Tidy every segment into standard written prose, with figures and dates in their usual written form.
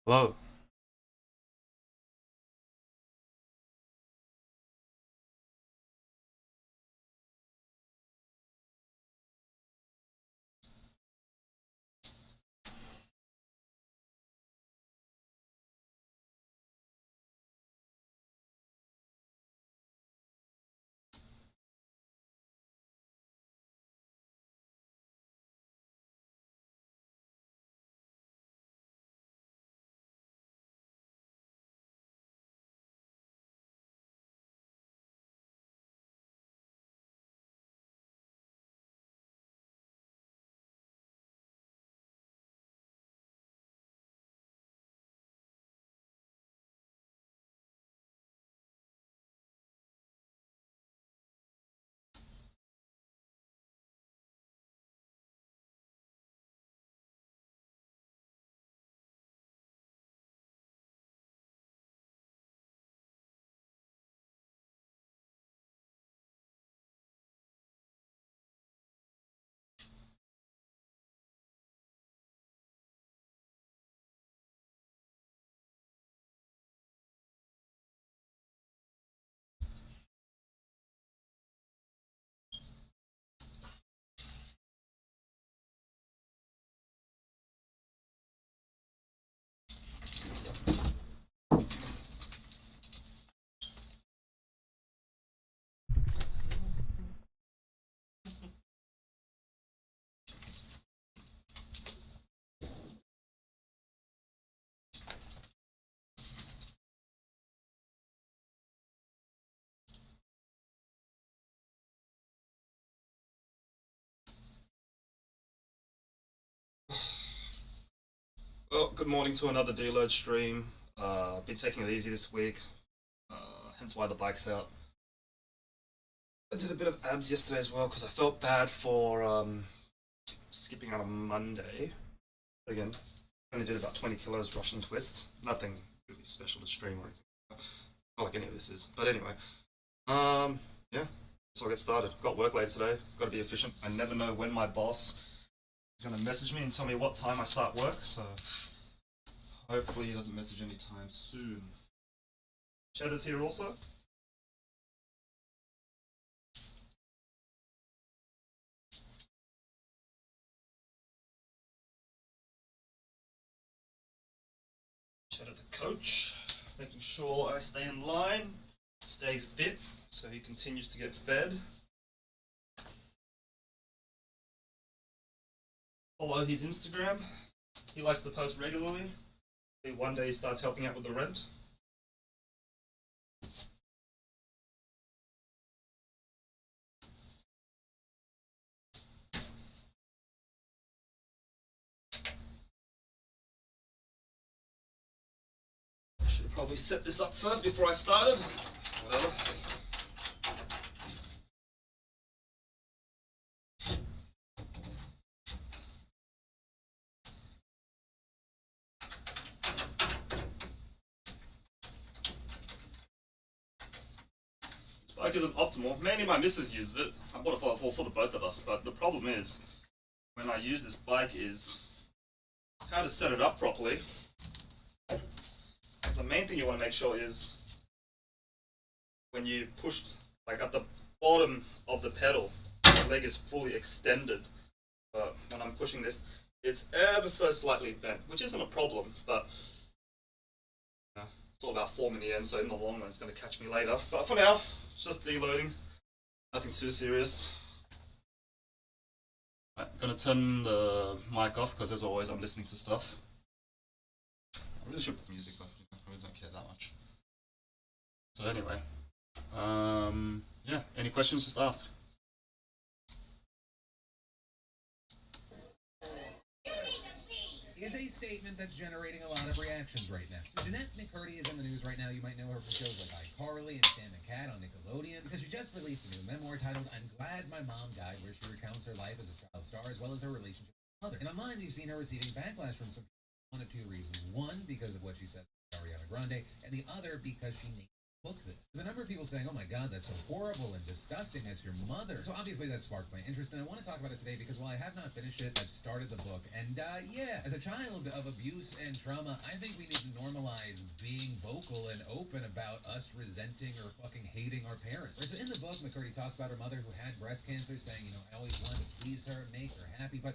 Hello. Well, good morning to another Deload stream. Been taking it easy this week, hence why the bike's out. I did a bit of abs yesterday as well because I felt bad for skipping out on Monday. Again, only did about 20 kilos Russian twists. Nothing really special to stream or anything. Not like any of this is. But anyway, yeah, so I'll get started. Got work late today. Got to be efficient. I never know when my boss is going to message me and tell me what time I start work, so hopefully he doesn't message anytime soon. Cheddar's here also. Cheddar the coach, making sure I stay in line, stay fit, so he continues to get fed. Follow his Instagram. He likes to post regularly. Maybe one day he starts helping out with the rent. Should have probably set this up first before I started. Whatever. This bike isn't optimal. Mainly my missus uses it. I bought it for the both of us, but the problem is when I use this bike is how to set it up properly. So the main thing you want to make sure is when you push, like at the bottom of the pedal, the leg is fully extended. But when I'm pushing this, it's ever so slightly bent, which isn't a problem, but it's all about form in the end, so in the long run it's going to catch me later. But for now, it's just deloading, nothing too serious. Right, gonna turn the mic off because as always I'm listening to stuff. I really should put music on, I really don't care that much. So anyway, yeah, any questions, just ask. Is a statement that's generating a lot of reactions right now. So Jeanette McCurdy is in the news right now. You might know her from shows like iCarly and Sam and Cat on Nickelodeon because she just released a new memoir titled I'm Glad My Mom Died, where she recounts her life as a child star as well as her relationship with her mother. And online, you've seen her receiving backlash from some people for one of two reasons. One, because of what she says to Ariana Grande, and the other because she named book this. The number of people saying, oh my god, that's so horrible and disgusting, that's your mother. So obviously that sparked my interest, and I want to talk about it today because while I have not finished it, I've started the book. And yeah, as a child of abuse and trauma, I think we need to normalize being vocal and open about us resenting or fucking hating our parents. Whereas in the book, McCurdy talks about her mother who had breast cancer, saying, I always wanted to please her, make her happy, but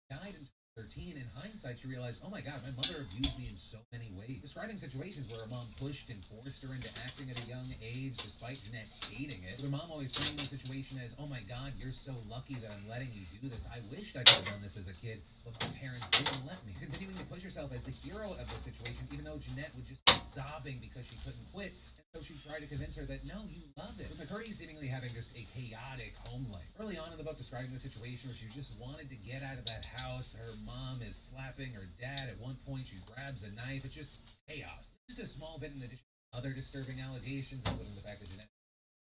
died in 13. In hindsight, she realized, oh my god, my mother abused me in so many ways. Describing situations where her mom pushed and forced her into acting at a young age, despite Jeanette hating it. With her mom always framing the situation as, oh my god, you're so lucky that I'm letting you do this. I wished I could have done this as a kid, but my parents didn't let me. Continuing to push herself as the hero of the situation, even though Jeanette would just be sobbing because she couldn't quit. So she tried to convince her that, no, you love it. With McCurdy seemingly having just a chaotic home life. Early on in the book, describing the situation where she just wanted to get out of that house. Her mom is slapping her dad. At one point, she grabs a knife. It's just chaos. Just a small bit in addition to other disturbing allegations, including the fact that Jeanette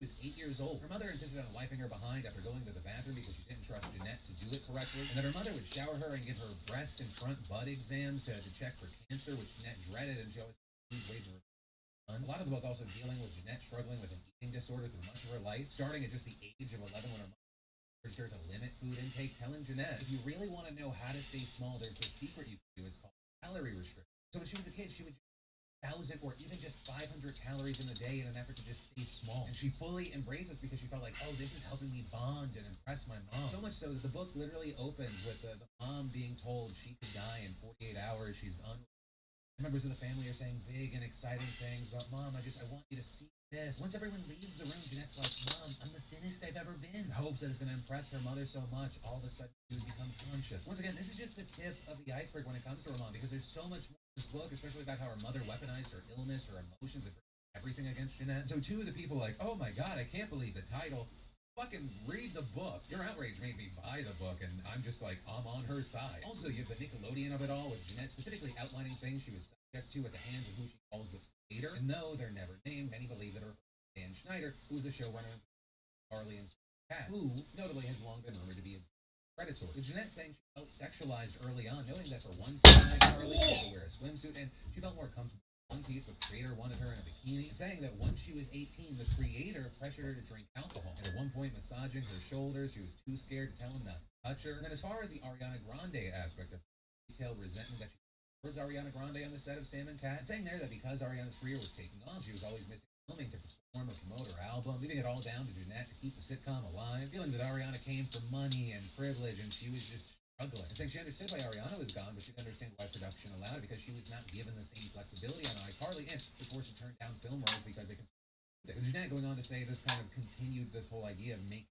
was 8 years old. Her mother insisted on wiping her behind after going to the bathroom because she didn't trust Jeanette to do it correctly. And that her mother would shower her and give her breast and front butt exams to check for cancer, which Jeanette dreaded, and she always waited for. A lot of the book also dealing with Jeanette struggling with an eating disorder through much of her life, starting at just the age of 11 when her mom encouraged her to limit food intake, telling Jeanette, if you really want to know how to stay small, there's this secret you can do. It's called calorie restriction. So when she was a kid, she would 1,000 or even just 500 calories in a day in an effort to just stay small. And she fully embraced this because she felt like, oh, this is helping me bond and impress my mom. So much so that the book literally opens with the mom being told she could die in 48 hours. She's members of the family are saying big and exciting things about, Mom, I want you to see this. Once everyone leaves the room, Jeanette's like, Mom, I'm the thinnest I've ever been. Hopes that it's going to impress her mother so much, all of a sudden she would become conscious. Once again, this is just the tip of the iceberg when it comes to her mom, because there's so much more in this book, especially about how her mother weaponized her illness, her emotions, and everything against Jeanette. So two of the people like, oh my god, I can't believe the title. Fucking read the book. Your outrage made me buy the book, and I'm just like, I'm on her side. Also, you have the Nickelodeon of it all, with Jeanette specifically outlining things she was subject to at the hands of who she calls the creator. And though they're never named, many believe that her Dan Schneider, who was a showrunner of Carly and Cat, who notably has long been rumored to be a predator. With Jeanette saying she felt sexualized early on, knowing that for one scene like Carly, she had to wear a swimsuit, and she felt more comfortable. One Piece, but the creator wanted her in a bikini, and saying that once she was 18, the creator pressured her to drink alcohol. And at one point, massaging her shoulders, she was too scared to tell him not to touch her. And then as far as the Ariana Grande aspect of detailed resentment that she towards Ariana Grande on the set of Sam and Cat, and saying there that because Ariana's career was taking off, she was always missing filming to perform or promote her album, leaving it all down to Jeanette to keep the sitcom alive, feeling that Ariana came for money and privilege, and she was just struggling. And saying she understood why Ariana was gone, but she didn't understand why production allowed it because she was not given the same flexibility on iCarly and was forced to turn down film roles because they could. Jeanette going on to say this kind of continued this whole idea of making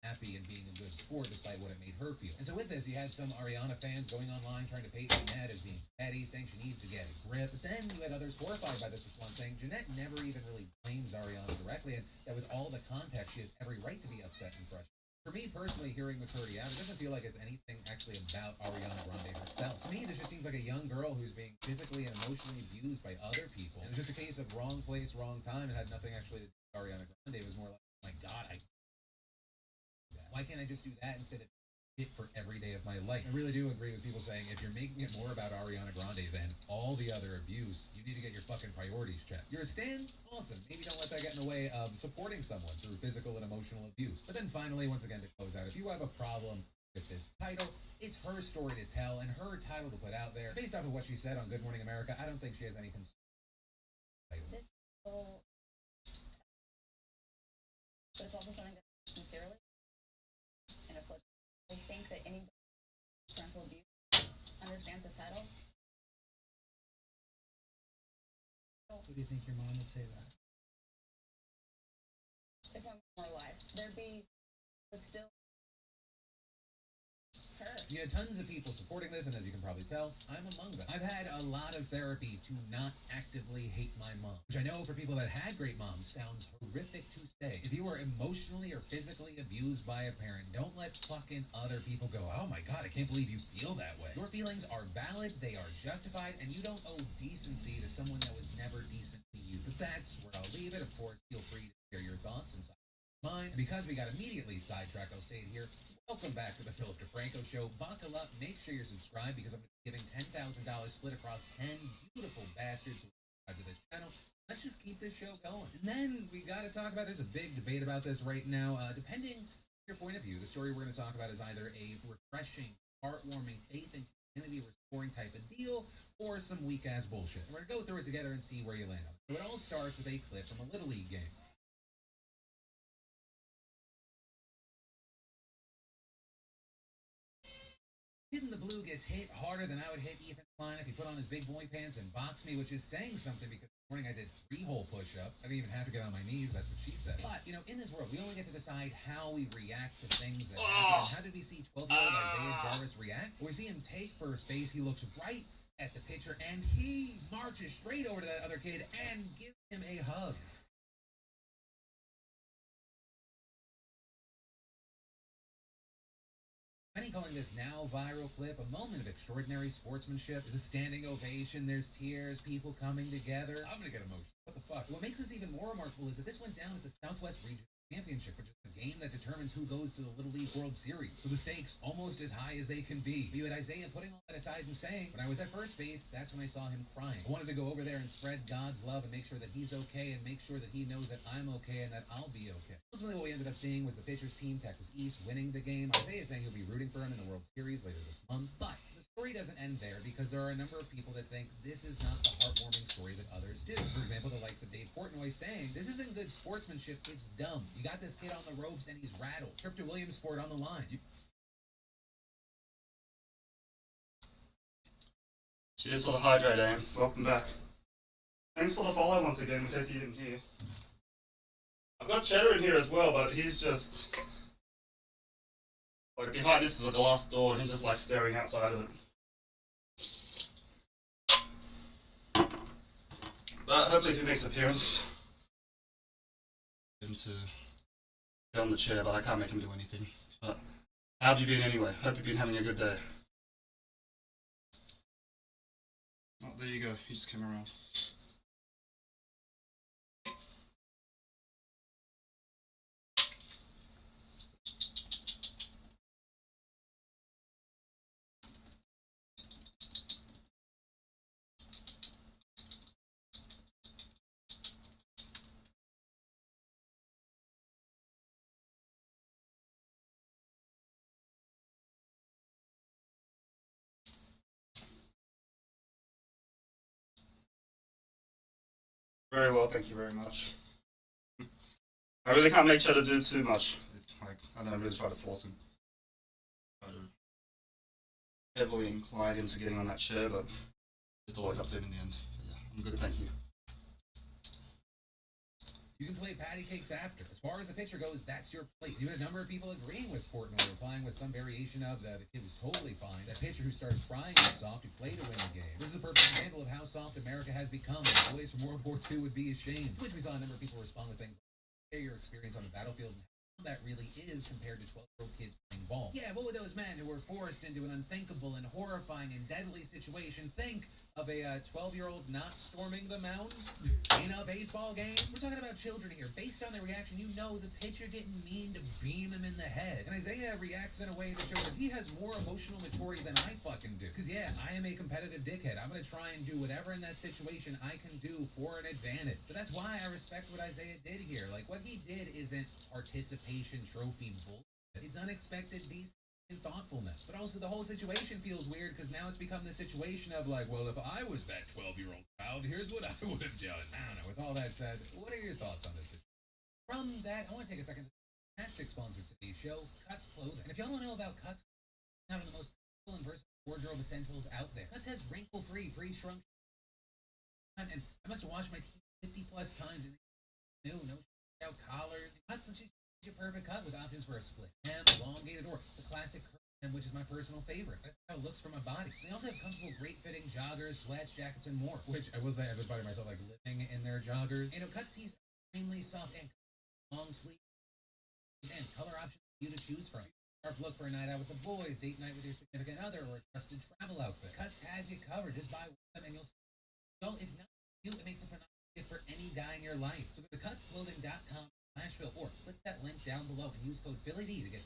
happy and being a good sport despite what it made her feel. And so with this, you had some Ariana fans going online trying to paint Jeanette as being petty, saying she needs to get a grip. But then you had others horrified by this response, saying Jeanette never even really blames Ariana directly, and that with all the context, she has every right to be upset and frustrated. For me personally, hearing McCurdy out, it doesn't feel like it's anything actually about Ariana Grande herself. To me, this just seems like a young girl who's being physically and emotionally abused by other people. And it was just a case of wrong place, wrong time, and had nothing actually to do with Ariana Grande. It was more like, oh my god, why can't I just do that instead of it for every day of my life? I really do agree with people saying if you're making it more about Ariana Grande than all the other abuse, you need to get your fucking priorities checked. You're a stan? Awesome. Maybe don't let that get in the way of supporting someone through physical and emotional abuse. But then finally, once again, to close out, if you have a problem with this title, it's her story to tell and her title to put out there. Based off of what she said on Good Morning America, I don't think she has any concern. This whole, but it's also something that sincerely and a flip. I think that any parental abuse understands this title. What do you think your mom would say to that? If I'm more alive, there'd be, but still, her. You had tons of people supporting this, and as you can probably tell, I'm among them. I've had a lot of therapy to not actively hate my mom, which I know for people that had great moms sounds horrific to say. If you were emotionally or physically abused by a parent, don't let fucking other people go, oh my god, I can't believe you feel that way. Your feelings are valid, they are justified, and you don't owe decency to someone that was never decent to you. But that's where I'll leave it. Of course, feel free to share your thoughts and mine. And because we got immediately sidetracked, I'll say it here. Welcome back to the Philip DeFranco Show. Buckle up. Make sure you're subscribed because I'm giving $10,000 split across 10 beautiful bastards who subscribe to this channel. Let's just keep this show going. And then we got to talk about, there's a big debate about this right now. Depending on your point of view, the story we're going to talk about is either a refreshing, heartwarming, faith and community restoring type of deal, or some weak-ass bullshit. We're going to go through it together and see where you land on it. So it all starts with a clip from a Little League game. Kid in the blue gets hit harder than I would hit Ethan Klein if he put on his big boy pants and boxed me, which is saying something because this morning I did 3-hole push-ups. I didn't even have to get on my knees, that's what she said. But, you know, in this world, we only get to decide how we react to things that happen. How did we see 12-year-old Isaiah Jarvis react? When we see him take first base, he looks right at the pitcher, and he marches straight over to that other kid and gives him a hug. Many calling this now viral clip a moment of extraordinary sportsmanship. There's a standing ovation, there's tears, people coming together. I'm gonna get emotional. What the fuck? What makes this even more remarkable is that this went down at the Southwest Region Championship, which is the game that determines who goes to the Little League World Series. So the stakes almost as high as they can be. But you had Isaiah putting all that aside and saying, when I was at first base, that's when I saw him crying. I wanted to go over there and spread God's love and make sure that he's okay and make sure that he knows that I'm okay and that I'll be okay. Ultimately, what we ended up seeing was the pitcher's team, Texas East, winning the game. Isaiah saying he'll be rooting for him in the World Series later this month. But the story doesn't end there because there are a number of people that think this is not the heartwarming story that others do. For example, the likes of Dave Portnoy saying, this isn't good sportsmanship, it's dumb. You got this kid on the ropes and he's rattled. Trip to Williamsport on the line. Cheers for the hydrate, Aim. Welcome back. Thanks for the follow once again, in case you didn't hear. I've got Cheddar in here as well, but he's just... like, behind this is a glass door, and he's just, like, staring outside of it. But hopefully if he makes an appearance... him to get on the chair, but I can't make him do anything. But how have you been anyway? Hope you've been having a good day. Oh, there you go. He just came around. Very well, thank you very much. I really can't make Cheddar do too much. Like, I don't really try to force him. Try to heavily incline him to getting on that chair, but it's always up to him in the end. But yeah, I'm good, thank you. You can play patty cakes after. As far as the pitcher goes, that's your plate. You had a number of people agreeing with Portnoy, replying with some variation of the kid was totally fine. That pitcher who started crying was soft, who played to win the game. This is a perfect example of how soft America has become. The boys from World War II would be ashamed. To which we saw a number of people respond with things like, share your experience on the battlefield and how that really is compared to 12-year-old kids playing ball. Yeah, what were those men who were forced into an unthinkable and horrifying and deadly situation think of a 12-year-old not storming the mound in a baseball game? We're talking about children here. Based on their reaction, you know the pitcher didn't mean to beam him in the head. And Isaiah reacts in a way that shows that he has more emotional maturity than I fucking do. Because yeah, I am a competitive dickhead. I'm going to try and do whatever in that situation I can do for an advantage. But that's why I respect what Isaiah did here. Like, what he did isn't participation trophy bull. It's unexpected, decent, and thoughtfulness. But also the whole situation feels weird because now it's become this situation of like, well, if I was that 12-year-old child, here's what I would have done. I don't know. With all that said, what are your thoughts on this? From that, I want to take a second. Fantastic sponsor to today's show, Cuts Clothing. And if y'all don't know about Cuts, it's one of the most cool and versatile wardrobe essentials out there. Cuts has wrinkle-free, pre-shrunk, and I must have washed my teeth 50+ times. And no out collars. Cuts lets you your perfect cut with options for a split hem, elongated, or the classic curve hem, which is my personal favorite. That's how it looks for my body. They also have comfortable, great-fitting joggers, sweats, jackets, and more. Which I will say, I've been finding myself like living in their joggers. You know, Cuts tees are extremely soft and long sleeve and color options for you to choose from. Sharp look for a night out with the boys, date night with your significant other, or a trusted travel outfit. Cuts has you covered. Just buy one and you'll see. So if not you, it makes a phenomenal gift for any guy in your life. So go to cutsclothing.com/Phil or click that link down below and use code PhillyD to get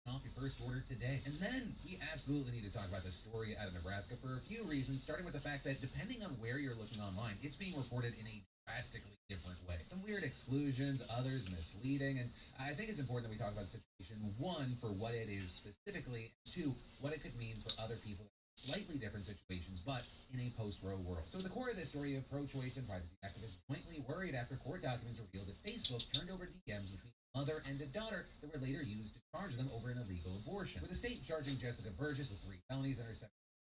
off your first order today. And then we absolutely need to talk about this story out of Nebraska for a few reasons, starting with the fact that depending on where you're looking online, it's being reported in a drastically different way. Some weird exclusions, others misleading, and I think it's important that we talk about the situation, one, for what it is specifically, and two, what it could mean for other people in slightly different situations, but in a post-Roe world. So at the core of this story, of pro-choice and privacy activists jointly worried after court documents revealed that Facebook turned over DMs between mother and a daughter that were later used to charge them over an illegal abortion. With the state charging Jessica Burgess with 3 felonies and her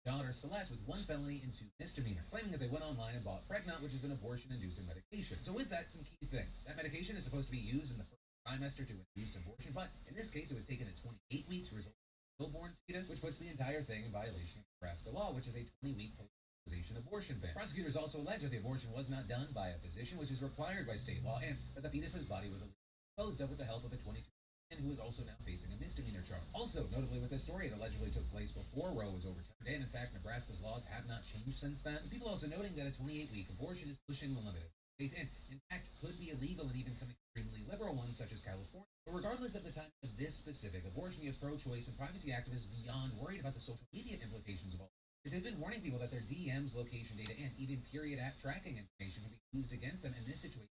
daughter Celeste with 1 felony and 2 misdemeanor, claiming that they went online and bought Pregnant, which is an abortion-inducing medication. So with that, some key things. That medication is supposed to be used in the first trimester to induce abortion, but in this case, it was taken at 28 weeks, resulting in a stillborn fetus, which puts the entire thing in violation of Nebraska law, which is a 20-week post-fertilization abortion ban. Prosecutors also allege that the abortion was not done by a physician, which is required by state law, and that the fetus's body was disposed of with the help of a 22 and who is also now facing a misdemeanor charge. Also, notably with this story, it allegedly took place before Roe was overturned, and in fact, Nebraska's laws have not changed since then. And people also noting that a 28-week abortion is pushing the limit of states, and in fact, could be illegal in even some extremely liberal ones, such as California. But regardless of the timing of this specific abortion, you have pro-choice and privacy activists beyond worried about the social media implications of all this. They've been warning people that their DMs, location data, and even period app tracking information can be used against them in this situation.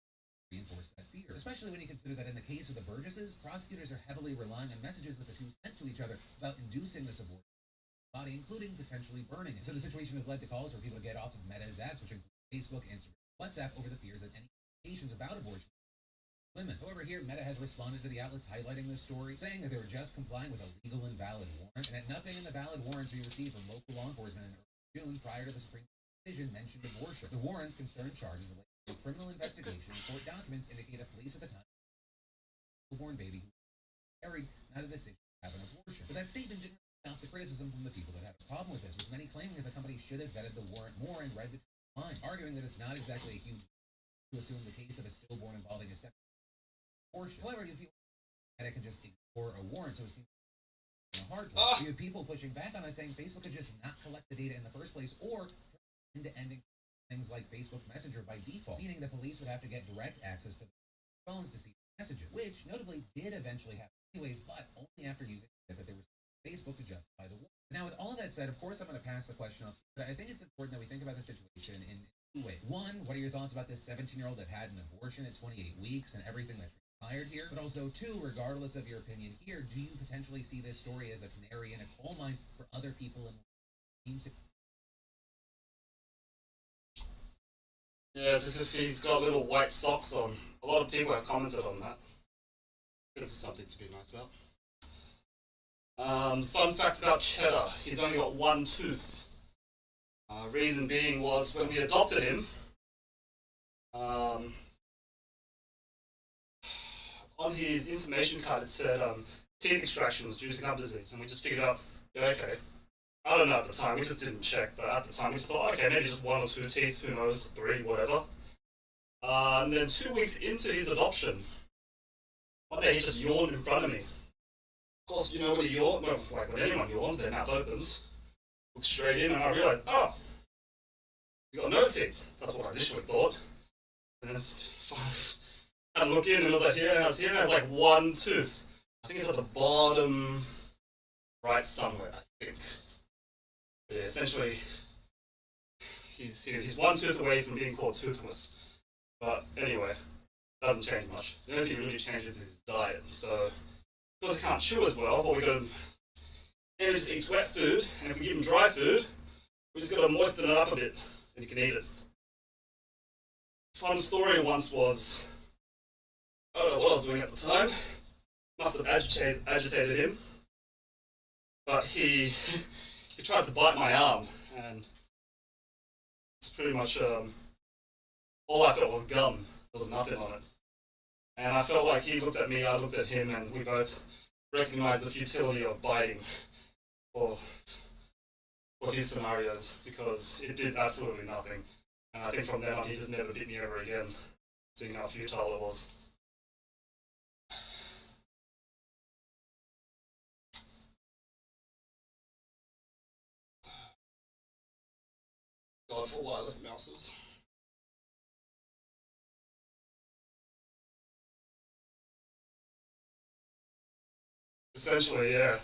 Reinforce that fear, especially when you consider that in the case of the Burgesses, prosecutors are heavily relying on messages that the two sent to each other about inducing this abortion body, including potentially burning it. So the situation has led to calls for people to get off of Meta's apps, which include Facebook, Instagram, WhatsApp, over the fears that any communications about abortion women. However, here Meta has responded to the outlets highlighting this story, saying that they were just complying with a legal and valid warrant, and that nothing in the valid warrants we received from local law enforcement in June prior to the Supreme Court decision mentioned abortion. The warrants concerned charges related to a criminal investigation, and court documents indicate that police at the time newborn baby who was carried, not a decision to have an abortion. But that statement didn't stop the criticism from the people that had a problem with this, with many claiming that the company should have vetted the warrant more and read between the lines, arguing that it's not exactly a huge to assume the case of a stillborn involving a separate abortion. However, if you that it can just ignore a warrant, so it seems a hard place. You have people pushing back on it, saying Facebook could just not collect the data in the first place, or end-to-end things like Facebook Messenger by default, meaning the police would have to get direct access to phones to see messages, which notably did eventually happen anyways, but only after using that there was Facebook to justify the war. Now, with all of that said, of course, I'm going to pass the question off, but I think it's important that we think about the situation in two ways. One, what are your thoughts about this 17-year-old that had an abortion at 28 weeks and everything that transpired here? But also, two, regardless of your opinion here, do you potentially see this story as a canary in a coal mine for other people in the Yeah, it's as if he's got little white socks on. A lot of people have commented on that. This is something to be nice about. Fun fact about Cheddar, he's only got 1 tooth. Reason being was when we adopted him, on his information card it said teeth extractions due to gum disease, and we just figured out, yeah, okay. I don't know at the time, we just didn't check, but at the time we just thought, okay, maybe just 1 or 2 teeth, who knows, 3, whatever. And then 2 weeks into his adoption, one day he just yawned in front of me. Of course, you know when you yawn, well, like when anyone yawns, their mouth opens. Looked straight in and I realized, oh, he's got no teeth. That's what I initially thought. And then I had to look in and I was like, here, and I was here, and I was like 1 tooth. I think it's at the bottom right somewhere, I think. Yeah, essentially, he's 1 tooth away from being called toothless. But anyway, doesn't change much. The only thing really changes is his diet. So, because he can't chew as well, what we got him, he just eats wet food, and if we give him dry food, we just got to moisten it up a bit, and he can eat it. Fun story once was, I don't know what I was doing at the time, must have agitated him, but he tries to bite my arm, and it's pretty much, all I felt was gum. There was nothing on it. And I felt like he looked at me, I looked at him, and we both recognized the futility of biting for his scenarios, because it did absolutely nothing. And I think from then on, he just never bit me ever again, seeing how futile it was. God for wireless mouses. Essentially, yeah.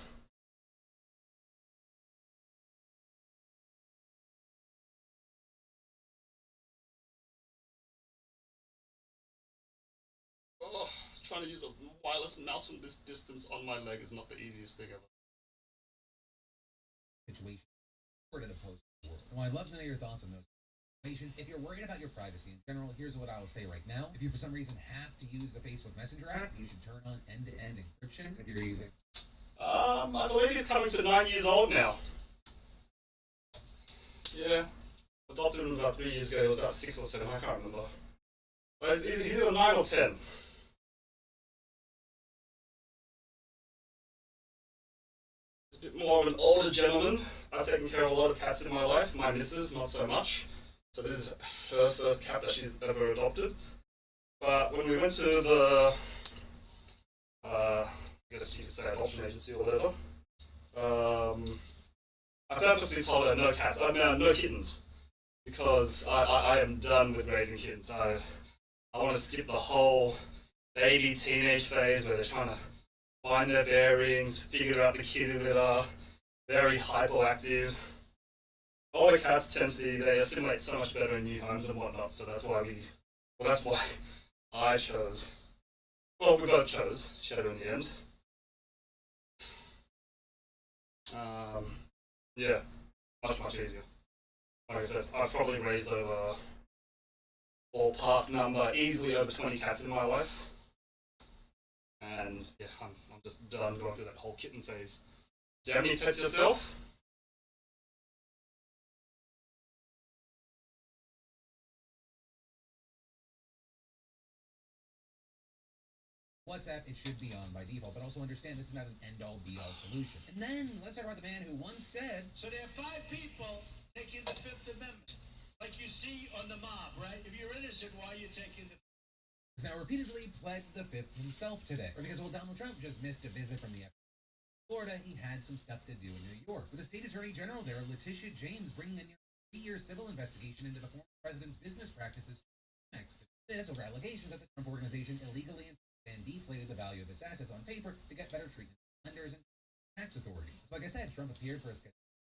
Oh, trying to use a wireless mouse from this distance on my leg is not the easiest thing ever. Situation or to the post world. Well, I'd love to know your thoughts on those situations. If you're worried about your privacy in general, here's what I'll say right now. If you for some reason have to use the Facebook Messenger app, you should turn on end-to-end encryption if you're using. I believe he's coming to 9 years old now. Yeah, adopted him about 3 years ago. He was about 6 or 7. I can't remember. But he's either 9 or 10. He's a bit more of an older gentleman. I've taken care of a lot of cats in my life. My missus, not so much. So this is her first cat that she's ever adopted. But when we went to the, I guess you could say adoption agency or whatever, I purposely told her no cats, no kittens, because I am done with raising kittens. I want to skip the whole baby teenage phase where they're trying to find their bearings, figure out the kitty litter, very hyperactive. Older cats tend to be, they assimilate so much better in new homes and whatnot, so that's why I chose. Well, we both chose Shadow in the end. Yeah, much easier. Like I said, I've probably raised over, ballpark number, easily over 20 cats in my life. And yeah, I'm just done going through that whole kitten phase. Do you have any pets yourself? WhatsApp, it should be on by default, but also understand this is not an end-all, be-all solution. And then, let's talk about the man who once said, So there are 5 people taking the Fifth Amendment, like you see on the mob, right? If you're innocent, why are you taking the has now repeatedly pled the fifth himself today. Or because, well, Donald Trump just missed a visit from the Florida, he had some stuff to do in New York. With the state attorney general there, Letitia James, bringing a near 3-year civil investigation into the former president's business practices. Next, this over allegations that the Trump organization illegally and deflated the value of its assets on paper to get better treatment from lenders and tax authorities. Like I said, Trump appeared for a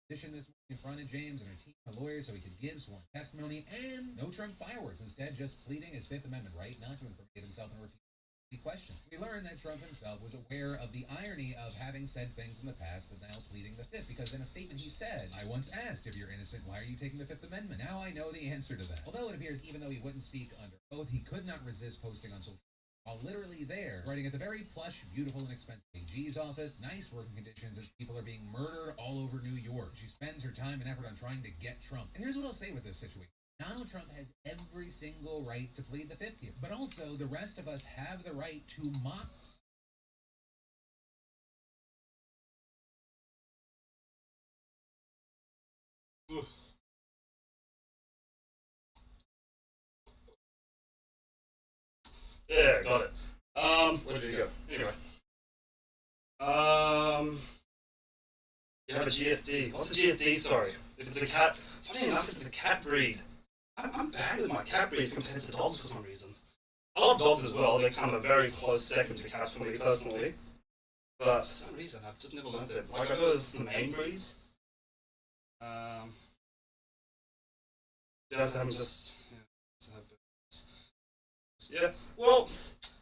petition this morning in front of James and her team of lawyers so he could give sworn testimony, and no Trump fireworks, instead just pleading his Fifth Amendment right not to incriminate himself and repeat questions. We learned that Trump himself was aware of the irony of having said things in the past, but now pleading the Fifth, because in a statement he said, I once asked, if you're innocent, why are you taking the Fifth Amendment? Now I know the answer to that. Although it appears even though he wouldn't speak under oath, he could not resist posting on social while literally there, writing at the very plush, beautiful, and expensive AG's office, nice working conditions as people are being murdered all over New York. She spends her time and effort on trying to get Trump. And here's what I'll say with this situation. Donald Trump has every single right to plead the Fifth here, but also the rest of us have the right to mock. Yeah, got it. Where did you go? Anyway. You have a GSD. What's a GSD, sorry? If it's a cat, funny enough, if it's a cat breed, I'm bad with my cat breeds compared to dogs for some reason. I love dogs as well, they come a very close second to cats for me personally. But for some reason, I've just never learned them. Like, I know the main breeds. Yeah, so I'm just, yeah, well,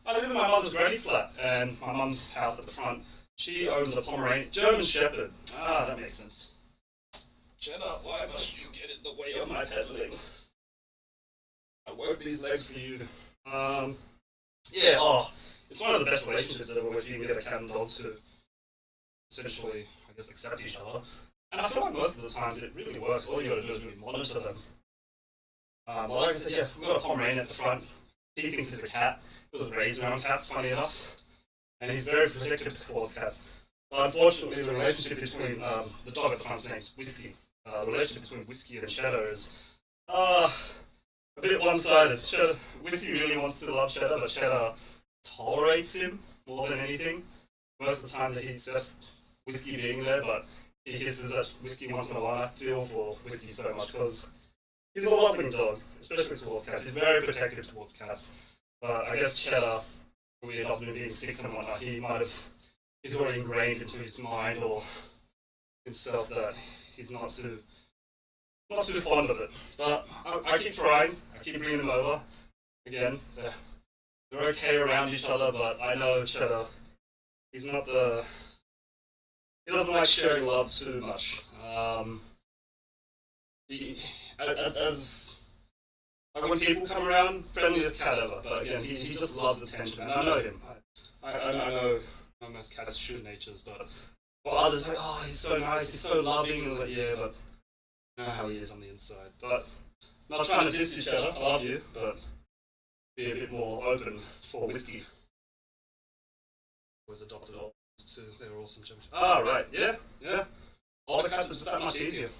I live in my mother's granny flat, and my mum's house at the front. She owns a Pomeranian German Shepherd. Ah, that makes sense. Jenna, why must you get in the way of my peddling? I work these legs for you. Yeah, it's one of the best relationships ever if you can get a cat and dog to essentially, I guess, accept each other. And I feel like most of the times it really works. All you gotta do is really monitor them. Well, like I said, yeah, we've got a Pomeranian at the front. He thinks it's a cat. He was raised around cats, funny enough. And he's very protective towards cats. But unfortunately, the relationship between the dog at the front's name's Whiskey. The relationship between Whiskey and Shadow is a bit one-sided. Whiskey really wants to love Cheddar, but Cheddar tolerates him more than anything. Most of the time that he accepts Whiskey being there, but he hisses at Whiskey once in a while. I feel for Whiskey so much because he's a loving dog, especially towards cats. He's very protective towards cats. But I guess Cheddar, when we adopted him being 6 and whatnot, he might have he's already ingrained into his mind or himself that he's not too fond of it. But I keep trying. I keep bringing them over. Again, they're okay around each other, but I know Cheddar. He's not the. He doesn't like sharing love too much. As like when people come around, friendliest cat ever. But again, he just loves attention, and I know him. I know most cats shoot natures, but for others, like, oh, he's so nice, he's so loving, and it's like, yeah, but I know how he is on the inside. But I'm not trying to diss each other. I love you, but be a bit more open for whiskey. Was adopted all too. They were awesome. Ah, right. Yeah. Older cats are just that much easier.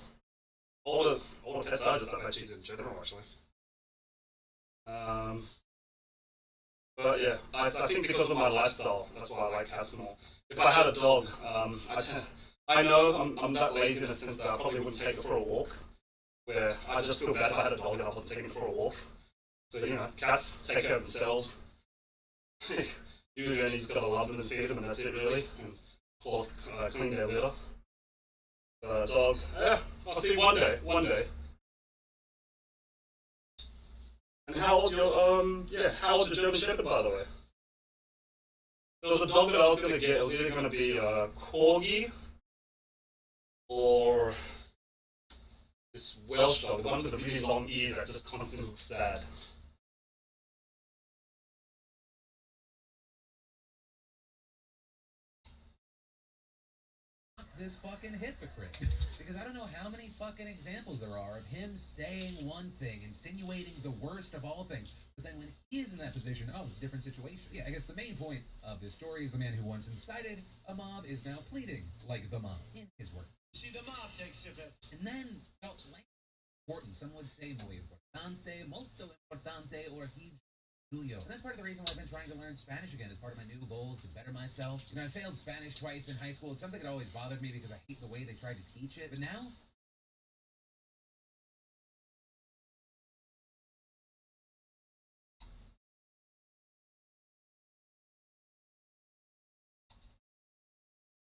Older pets are just that much easier in general, actually. But yeah, I think because of my lifestyle, that's why I like cats more. If I had a dog, I know I'm that lazy in the sense that I probably wouldn't take it for a walk. Where I just feel bad if I had a dog and I wasn't taking it for a walk. So cats take care of themselves. You only just gotta love them and feed them, and that's it really. And of course, clean their litter. Dog, I'll see one day. And how old's your German Shepherd, by the way? There was a dog that I was gonna get. It was either gonna be a Corgi or this Welsh dog, the one with the really long ears that just constantly looks sad. This fucking hypocrite. Because I don't know how many fucking examples there are of him saying one thing, insinuating the worst of all things, but then when he is in that position, oh, it's a different situation. Yeah, I guess the main point of this story is the man who once incited a mob is now pleading like the mob, in his words. See, the mob takes it. And then, like important, some would say muy importante, molto importante, or he Julio. And that's part of the reason why I've been trying to learn Spanish again as part of my new goals to better myself. I failed Spanish twice in high school. It's something that always bothered me because I hate the way they tried to teach it. But now,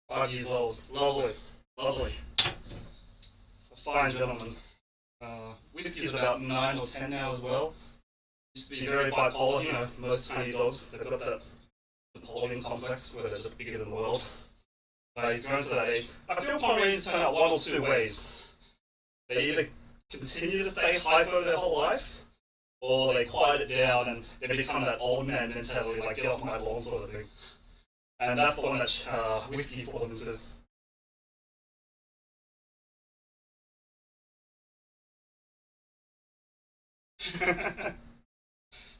Five years old. Lovely. A fine gentleman. Whiskey is about 9 or 10 now as well. Used to be very bipolar, most tiny dogs. They've got that Napoleon complex where they're just bigger than the world. He's grown to that age. I feel Pomeranians turn out one or two ways. They either continue to stay hypo their whole life, or they quiet it down and they become that old man mentality, like get off my lawn sort of thing. And that's the one that whiskey falls into.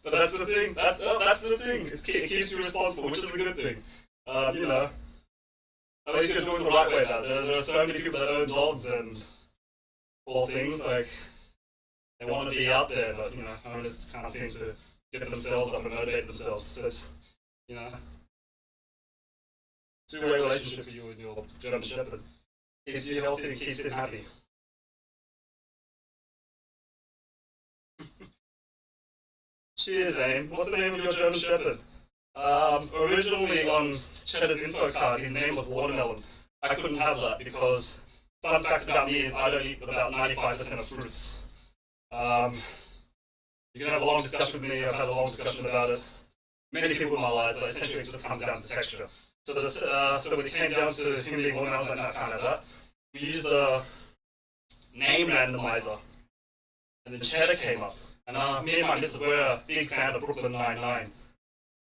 But that's the thing. That's the thing. It keeps you responsible, which is a good thing. At least you're doing the right way now. There are so many people that own dogs and all things like they want to be out there, but owners can't seem to get themselves up and motivate themselves. So it's two-way relationship for you and your German Shepherd. Keeps you healthy and keeps him happy. Cheers, Aim. What's the name of your German Shepherd? Originally on Cheddar's info card, his name was Watermelon. I couldn't have that because, fun fact about me is I don't eat about 95% of fruits. You can have a long discussion with me, I've had a long discussion about it. Many people in my life, but essentially it just comes down to texture. So when it came down to him being watermelon, I was like, no, I can't have that. We used a name randomizer, and then Cheddar came up. And me and my missus were a big fan of Brooklyn Nine-Nine,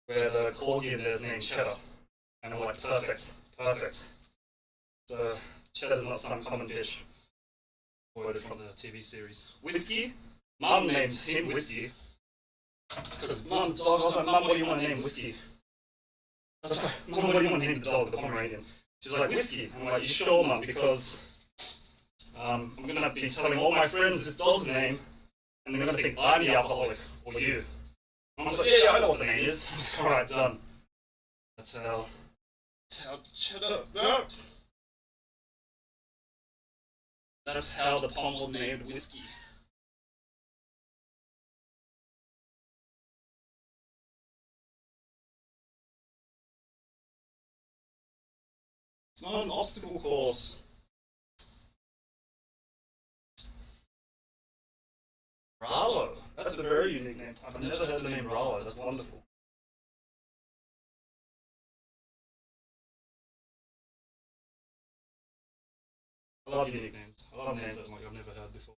where the corgi in there is named Cheddar. And I'm like, perfect. So, Cheddar's not some common dish. Quoted from the TV series. Whiskey? Mum named him Whiskey. Because Mum's dog, I was like, Mum, what do you want to name Whiskey? That's right, Mum, what do you want to name the dog, the Pomeranian? She's like, Whiskey. I'm like, you sure, Mum? Because I'm going to be telling all my friends this dog's name, and they're going to think I'm the alcoholic, or you. And I was like, yeah, I know what the name is. Alright, done. That's how Cheddar. That's how the Pommel's named Whiskey. It's not an obstacle course. Rallo. That's a very unique name. I've never heard the name Rallo. That's wonderful. I love unique names. I love names that I've never heard before.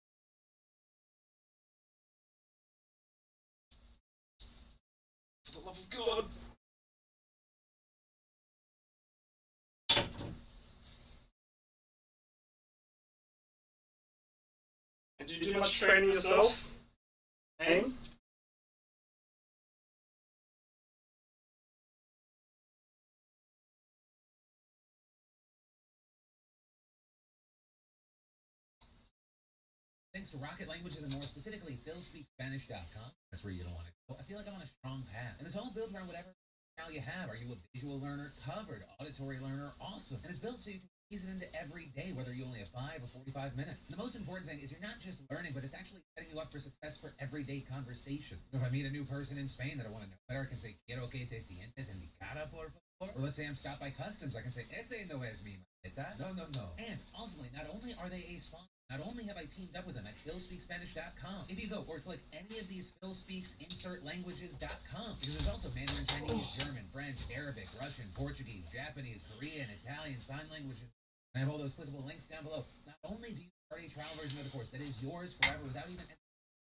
For the love of God. And do you do much training yourself? Aim? Thanks to Rocket Languages and more specifically PhilSpeakSpanish.com. That's where you're going to want to go. I feel like I'm on a strong path. And it's all built around whatever style you have. Are you a visual learner? Covered. Auditory learner? Awesome. And it's built so you can ease it into every day, whether you only have 5 or 45 minutes. And the most important thing is you're not just learning, but it's actually setting you up for success for everyday conversation. So if I meet a new person in Spain that I want to know better, I can say, quiero que te sientes en mi cara, por favor. Or let's say I'm stopped by customs, I can say, ese no es mi maleta. No, no, no. And ultimately, not only are they a sponsor, not only have I teamed up with them at PhilSpeakSpanish.com, if you go or click any of these PhilSpeaksInsertLanguages.com, because there's also Mandarin, Chinese, German, French, Arabic, Russian, Portuguese, Japanese, Korean, Italian, sign languages. And I have all those clickable links down below. Not only do you start a trial version of the course that is yours forever without even a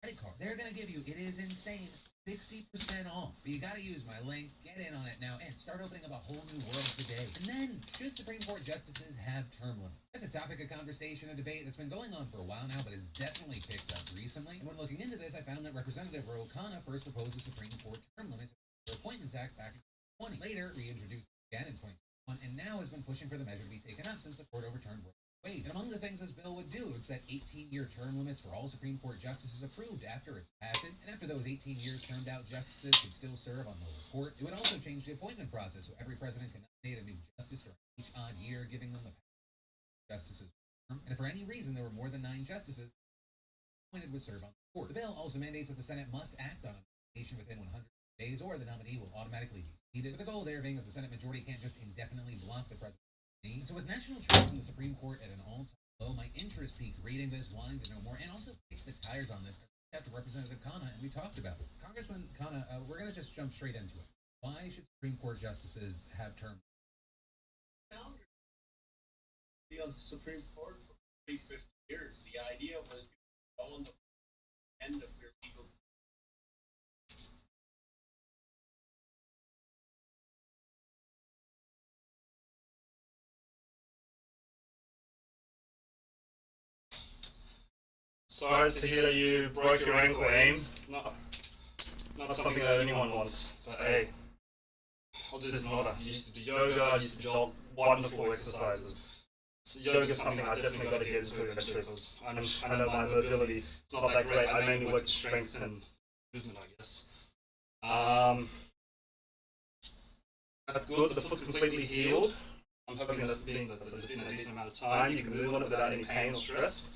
credit card, they're going to give you, it is insane, 60% off. But you got to use my link, get in on it now, and start opening up a whole new world today. And then, should Supreme Court justices have term limits? That's a topic of conversation and debate that's been going on for a while now, but has definitely picked up recently. And when looking into this, I found that Representative Ro Khanna first proposed the Supreme Court term limits for Appointments Act back in 2020. Later, reintroduced again in 2021, and now has been pushing for the measure to be taken up since the court overturned Roe v. Wade. And among the things this bill would do, it would set 18-year term limits for all Supreme Court justices approved after its passage. And after those 18 years termed out, justices could still serve on lower courts. It would also change the appointment process, so every president can nominate a new justice for each odd year, giving them the justices term. And if for any reason there were more than 9 justices, appointed would serve on the court. The bill also mandates that the Senate must act on a nomination within 100 days, or the nominee will automatically be seated. With the goal there being that the Senate majority can't just indefinitely block the president. And so with national trust in the Supreme Court at an all-time low, my interest peaked reading this, wanting to know more, and also kick the tires on this. After Representative Khanna, and we talked about it. Congressman Khanna, we're going to just jump straight into it. Why should Supreme Court justices have term? Be on the Supreme Court for 50 years. The idea was to go on the end of their legal. Sorry to hear that you broke your ankle, Aim. Not something that anyone wants, but hey, I'll do this in order. I used to do yoga, I used to jog, wonderful exercises. So yoga is something I definitely got to get into eventually because I know my mobility is not that great. I mainly work to strength and movement, I guess. That's good. The foot's completely healed. I'm hoping that there's been a decent amount of time. You can move on it without any pain or stress.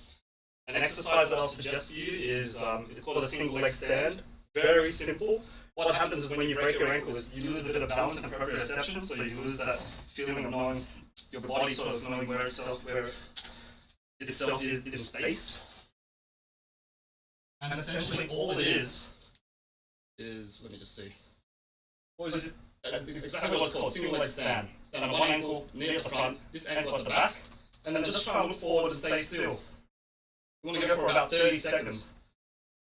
An exercise that I'll suggest to you is it's called a single leg stand. Very simple. What happens is when you break your ankle is you lose a bit of balance and proprioception, so you lose that feeling of knowing your body, sort of knowing where itself is in space. And essentially all it is let me just see. Well, it's exactly what it's called, single leg stand. Stand on one ankle near the front, this ankle at the back, and then just try and look forward and stay still. You want to go for about 30 seconds.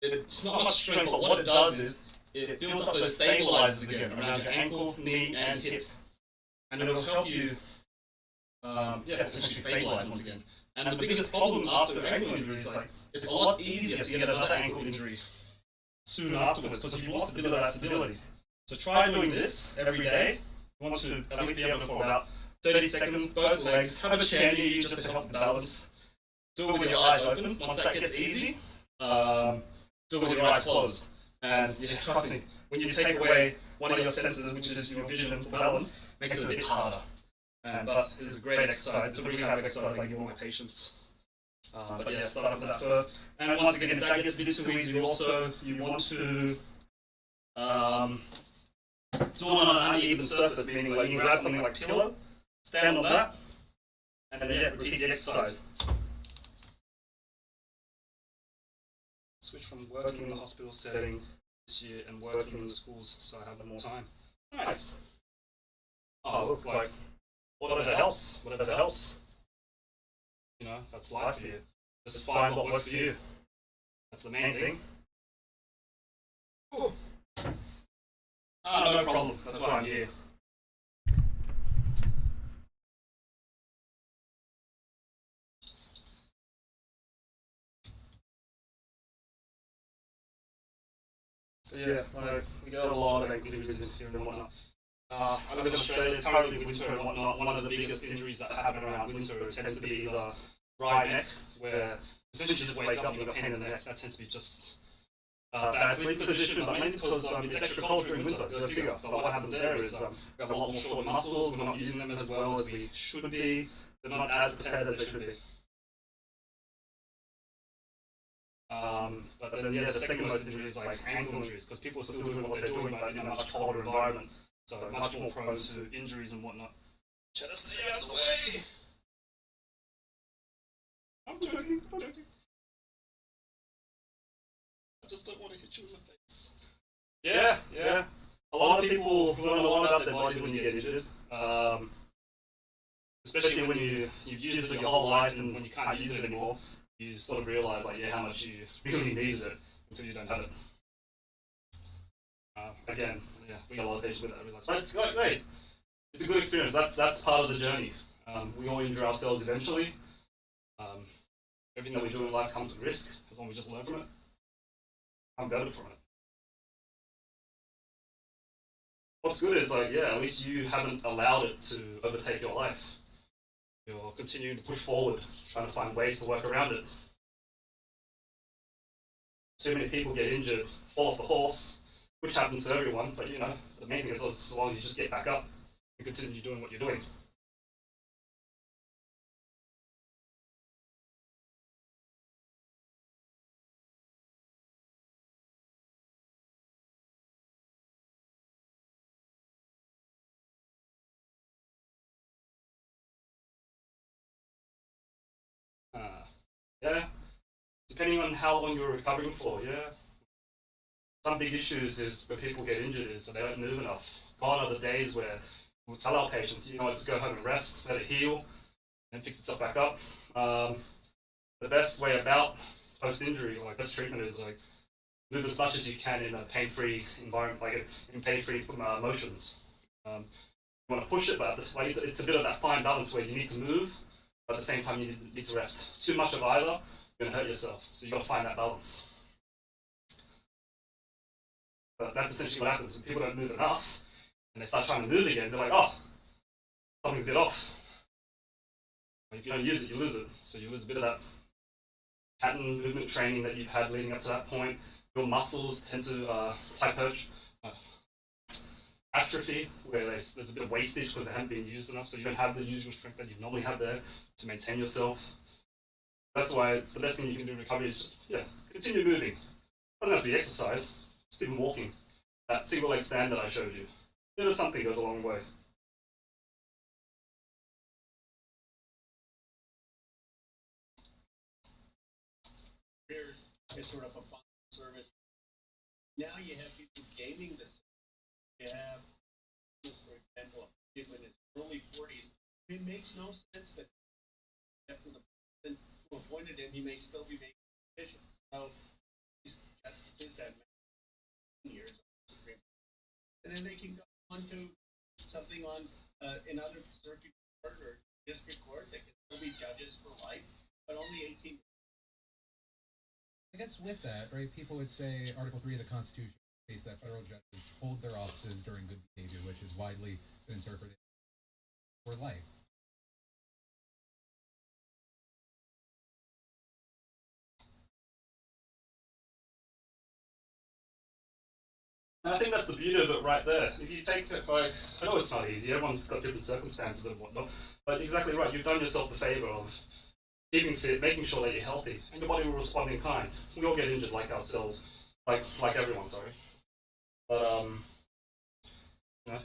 It's not much strength, but what it does is it builds up those stabilizers again around your ankle, knee, and hip. And it will help you, essentially stabilize once again. And the biggest problem after ankle injury is it's a lot easier to get another ankle injury soon afterwards because you've lost a bit of that stability. So try doing this every day. You want to at least be able to for about 30 seconds, both legs. Have a chair near you just to help balance. Do it with your eyes open. Once that gets easy, do it with your eyes closed. And trust me, when you take away one of your senses, which is your vision for balance, it makes it a bit harder. But it's a great exercise. It's a rehab exercise I give all my patients. But yeah, start off with that first. And once again, if that gets a bit too easy, you want to do it on an uneven surface, meaning like you can grab something like pillow, stand on that, And then yeah, repeat the exercise. Switch from working in the hospital setting this year and working in the schools so I have more time. Nice. Oh, look, like, whatever helps. You know, that's life for you. Just find what works for you. That's the main thing. Ooh. No problem. That's why I'm here. But yeah, like, we get a lot of activities in here and whatnot. I live in Australia, it's currently winter and whatnot. One of the biggest injuries that happen around winter tends to be the right neck, where essentially you just wake up and you've got pain in the neck. That tends to be just bad sleep position, but mainly because it's extra cold during winter, go figure. But what happens there is we have a lot more short muscles, we're not using them as well as we should be, they're not as prepared as they should be. But then, yeah, the second most injuries like ankle injuries, because people are still doing what they're doing, but in a much colder environment, so much more prone to injuries and whatnot. Try to stay out of the way. I'm joking. I just don't want to hit you in the face. Yeah. A lot of people learn a lot about their bodies when you get injured. Especially when you've used it your whole life and when you can't use it anymore, you sort of realize like how much you really needed it until you don't have it. Again, yeah, we got a lot of patients with that. I realize, but it's great. It's a good experience. That's part of the journey. We all injure ourselves eventually. Everything that we do in life comes with risk, as long as we just learn from it. I'm better from it. What's good is like, yeah, at least you haven't allowed it to overtake your life. You're continuing to push forward, trying to find ways to work around it. Too many people get injured, fall off the horse, which happens to everyone, but you know, the main thing is as long as you just get back up and continue doing what you're doing. Yeah, depending on how long you're recovering for, yeah. Some big issues is where people get injured is that they don't move enough. Gone are the days where we'll tell our patients, you know what, just go home and rest, let it heal, and fix itself back up. The best way about post-injury, like best treatment is like move as much as you can in a pain-free environment, like in pain-free motions. You want to push it, but it's a bit of that fine balance where you need to move, but at the same time you need to rest. Too much of either, you're going to hurt yourself. So you've got to find that balance. But that's essentially what happens when people don't move enough and they start trying to move again. They're like, oh, something's a bit off. And if you don't use it, you lose it. So you lose a bit of that pattern movement training that you've had leading up to that point. Your muscles tend to atrophy, where there's a bit of wastage because they haven't been used enough. So you don't have the usual strength that you normally have there to maintain yourself. That's why it's the best thing you can do in recovery is just, continue moving. It doesn't have to be exercise. Just even walking. That single leg stand that I showed you. Little something goes a long way. Here's is sort of a fun service. Now you have people gaming this. You have, for example, a kid in his early 40s. It makes no sense that after the person who appointed him, he may still be making decisions. So these justices that years, and then they can go on to something on another circuit court or district court. They can still be judges for life, but only 18. I guess with that, right, people would say Article 3 of the Constitution states that federal judges hold their offices during good behavior, which is widely interpreted for life. And I think that's the beauty of it right there. If you take it, like, I know it's not easy, everyone's got different circumstances and whatnot, but exactly right, you've done yourself the favour of keeping fit, making sure that you're healthy, and your body will respond in kind. We all get injured like ourselves, like everyone, sorry. But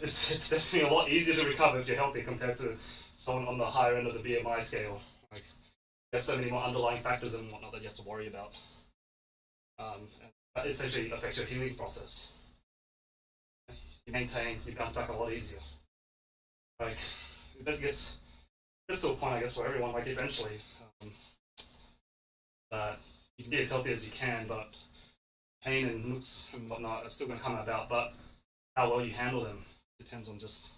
it's definitely a lot easier to recover if you're healthy compared to someone on the higher end of the BMI scale. Like, there's so many more underlying factors and whatnot that you have to worry about. And that essentially affects your healing process. You maintain, you bounce back a lot easier. Like, that gets to a point, I guess, for everyone, like, eventually, that you can be as healthy as you can, but pain and nooks and whatnot are still going to come about, but how well you handle them depends on just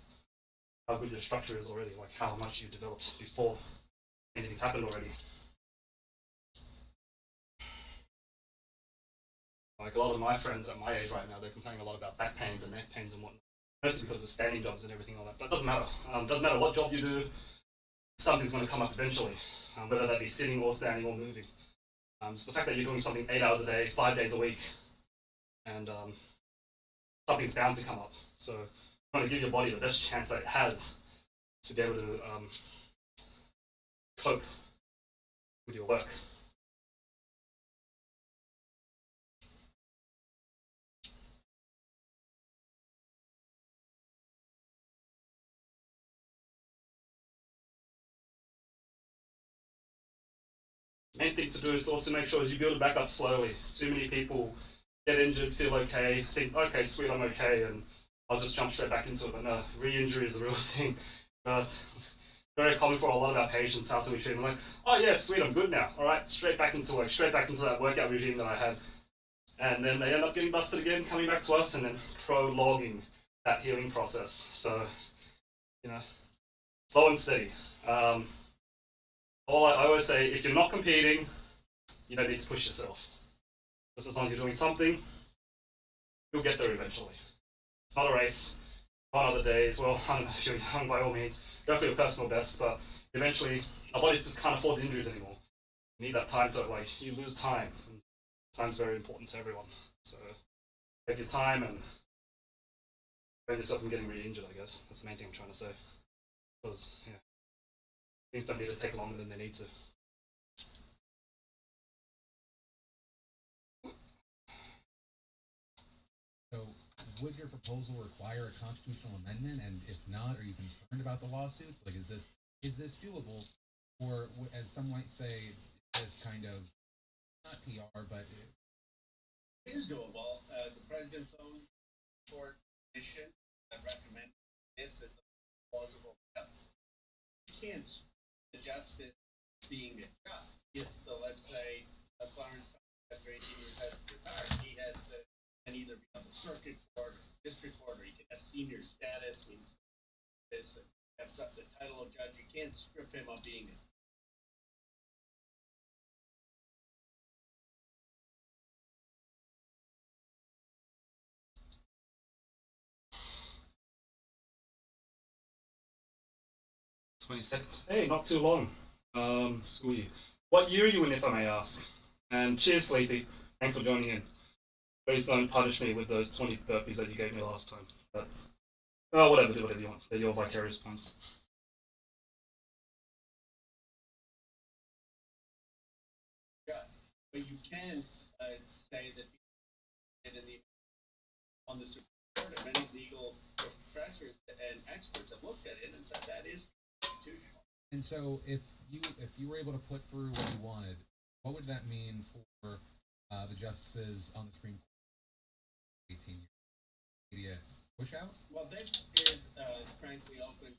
how good your structure is already, like how much you developed before anything's happened already. Like a lot of my friends at my age right now, they're complaining a lot about back pains and neck pains and whatnot, mostly because of standing jobs and everything like that. But it doesn't matter. Doesn't matter what job you do, something's going to come up eventually, whether that be sitting or standing or moving. So the fact that you're doing something 8 hours a day, 5 days a week, and something's bound to come up. So you want to give your body the best chance that it has to be able to cope with your work. Main thing to do is also make sure as you build it back up slowly. Too many people get injured, feel okay, think, okay, sweet, I'm okay, and I'll just jump straight back into it. But no, re-injury is a real thing. But very common for a lot of our patients after we treat them. Like, oh yeah, sweet, I'm good now. All right, straight back into work, straight back into that workout regime that I had. And then they end up getting busted again, coming back to us, and then prolonging that healing process. So, slow and steady. I always say, if you're not competing, you don't need to push yourself. Just as long as you're doing something, you'll get there eventually. It's not a race. On other days, well, I don't know if you're young, by all means, go for your personal best, but eventually, our bodies just can't afford injuries anymore. You need that time to, you lose time. And time's very important to everyone. So, take your time and prevent yourself from getting re-injured, I guess. That's the main thing I'm trying to say. Because, things don't need to take longer than they need to. So, would your proposal require a constitutional amendment? And if not, are you concerned about the lawsuits? Like, is this doable? Or, as some might say, this kind of, not PR, but It is doable. The president's own court mission recommended this as a plausible step. You can't the justice being a judge. If, let's say, Clarence after 18 years has to retire, he has to can either be on the circuit court or district court, or he can have senior status, means this, have the title of judge. You can't strip him of being a Hey, not too long. School year. What year are you in, if I may ask? And cheers, Sleepy. Thanks for joining in. Please don't punish me with those 20 burpees that you gave me last time. But, whatever, do whatever you want. They're your vicarious points. but you can say that in the on the Supreme Court, and many legal professors and experts have looked at it and said that is constitutional. and so if you were able to put through what you wanted, what would that mean for the justices on the Supreme Court? 18 years. Media push out? Well, this is frankly open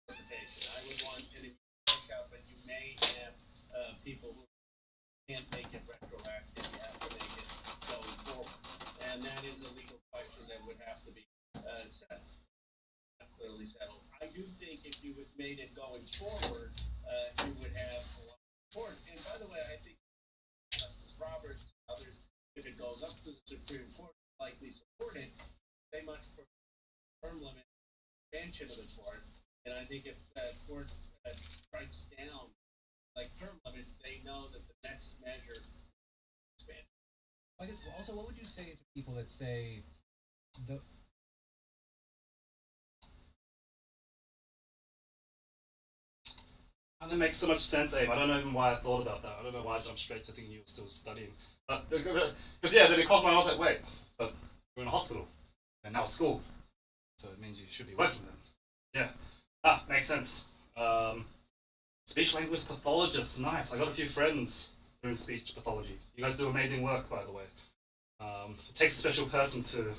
interpretation. I would want an push out, but you may have people who can't make it retroactive. You have to make it going forward, and that is a legal question that would have to be settled. Not clearly settled. I do think if you had made it going forward, you would have a lot of support. And by the way, I think Justice Roberts, others, if it goes up to the Supreme Court, likely support it. They much for term limit expansion of the court, and I think if the court strikes down like term limits, they know that the next measure expansion. I guess, also, what would you say to people that say the And that makes so much sense, Abe. I don't know even why I thought about that. I don't know why I jumped straight to thinking you were still studying. Because then it crossed my mind. I was like, wait, but you're in a hospital and now school, so it means you should be working then. Yeah. Makes sense. sense. Speech language pathologist, nice. I got a few friends doing speech pathology. You guys do amazing work, by the way. It takes a special person to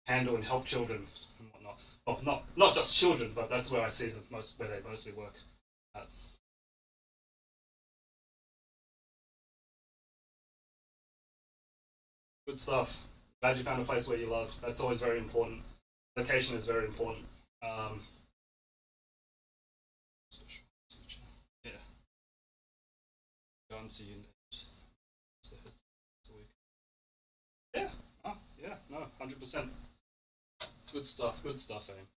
handle and help children and whatnot. Well, not just children, but that's where I see where they mostly work at. Good stuff. Glad you found a place where you love. That's always very important. Location is very important. Special teacher. Yeah. Go on to you next. Yeah. Oh, yeah. No, 100%. Good stuff. Good stuff, Aim.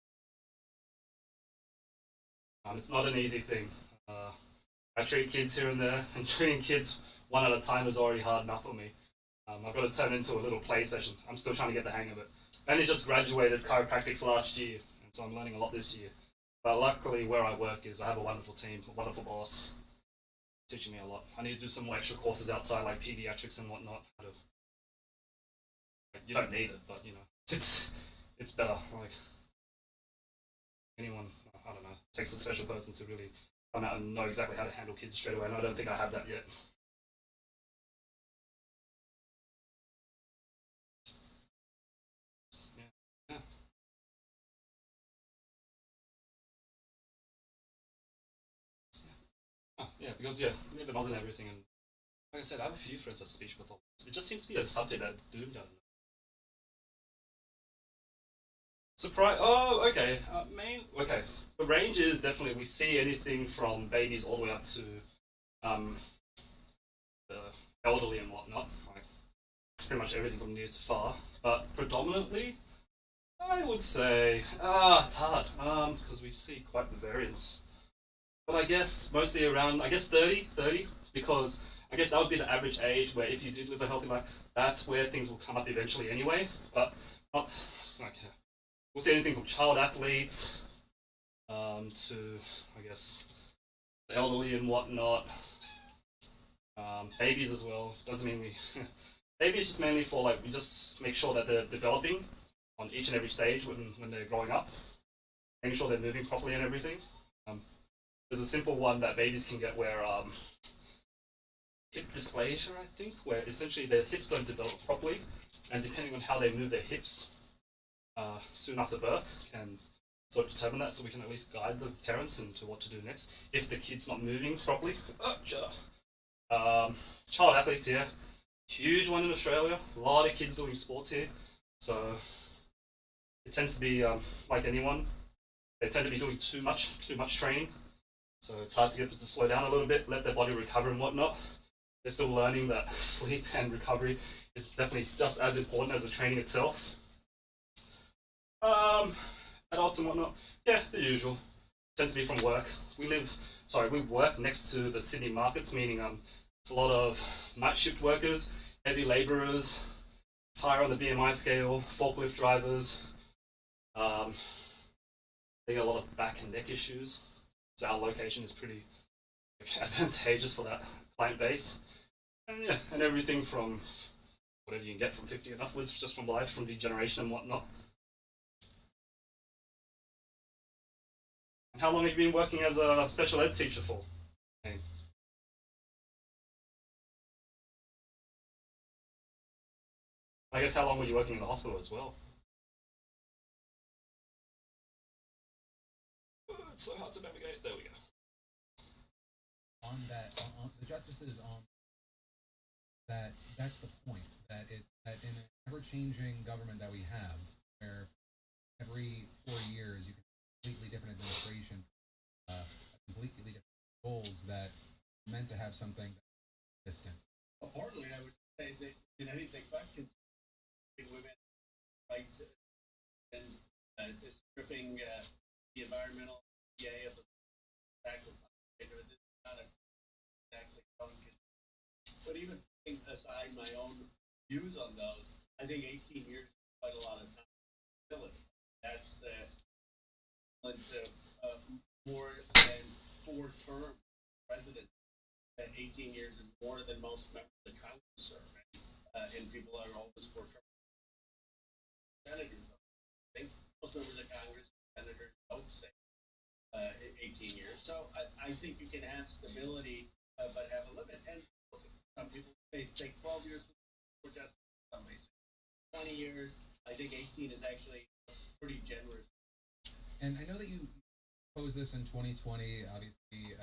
It's not an easy thing. I treat kids here and there, and treating kids one at a time is already hard enough for me. I've got to turn into a little play session. I'm still trying to get the hang of it. I only just graduated chiropractics last year, and so I'm learning a lot this year. But luckily, where I work is I have a wonderful team, a wonderful boss, teaching me a lot. I need to do some more extra courses outside, like pediatrics and whatnot. You don't need it, but you know, it's better. Like anyone, I don't know, it takes a special person to really come out and know exactly how to handle kids straight away. And I don't think I have that yet. Yeah. Oh, yeah, because yeah, we live in Oz and everything, and like I said, I have a few friends that are speech pathologists. It just seems to be a subject that Doom doesn't know. Surprise! Oh, okay. Okay. The range is definitely we see anything from babies all the way up to the elderly and whatnot. Like pretty much everything from near to far, but predominantly, I would say it's hard because we see quite the variance. But I guess mostly around 30, because I guess that would be the average age where if you did live a healthy life, that's where things will come up eventually anyway. But not like we'll see anything from child athletes to I guess the elderly and whatnot. Babies as well. Doesn't mean we babies just mainly for like we just make sure that they're developing on each and every stage when they're growing up, making sure they're moving properly and everything. There's a simple one that babies can get where hip dysplasia, I think, where essentially their hips don't develop properly, and depending on how they move their hips soon after birth, can sort of determine that, so we can at least guide the parents into what to do next if the kid's not moving properly. Child athletes here, huge one in Australia. A lot of kids doing sports here, so it tends to be like anyone. They tend to be doing too much training. So it's hard to get them to slow down a little bit, let their body recover and whatnot. They're still learning that sleep and recovery is definitely just as important as the training itself. Adults and whatnot, yeah, the usual. Tends to be from work. We work next to the Sydney markets, meaning it's a lot of night shift workers, heavy labourers, higher on the BMI scale, forklift drivers. They get a lot of back and neck issues. So our location is pretty advantageous for that client base. And yeah, and everything from whatever you can get from 50 and upwards, just from life, from degeneration and whatnot. And how long have you been working as a special ed teacher for? Okay. I guess how long were you working in the hospital as well? Oh, it's so hard to navigate. There we go. On the justices on that, that's the point, that that in an ever-changing government that we have, where every 4 years you can have a completely different administration, completely different goals that are meant to have something consistent. Partly, I would say that in anything but considering women right and stripping the environmental PA of the fact of this is not exactly wrong. But even putting aside my own views on those, I think 18 years is quite a lot of time. That's more than 4 terms president. That 18 years is more than most members of the Congress serve, and people are always 4 terms. Senators, I think most members of Congress, senators don't say So I think you can have stability, but have a limit. And some people say 12 years for just some may say 20 years. I think 18 is actually pretty generous. And I know that you posed this in 2020, obviously.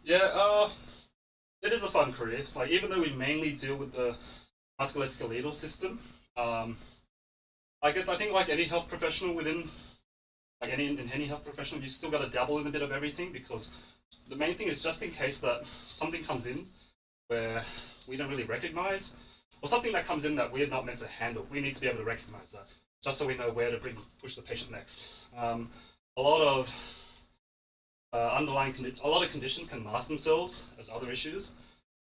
Yeah, it is a fun career. Like, even though we mainly deal with the musculoskeletal system, I think like any health professional within, like any health professional, you still got to dabble in a bit of everything, because the main thing is just in case that something comes in where we don't really recognize, or something that comes in that we're not meant to handle. We need to be able to recognize that, just so we know where to push the patient next. A lot of a lot of conditions can mask themselves as other issues.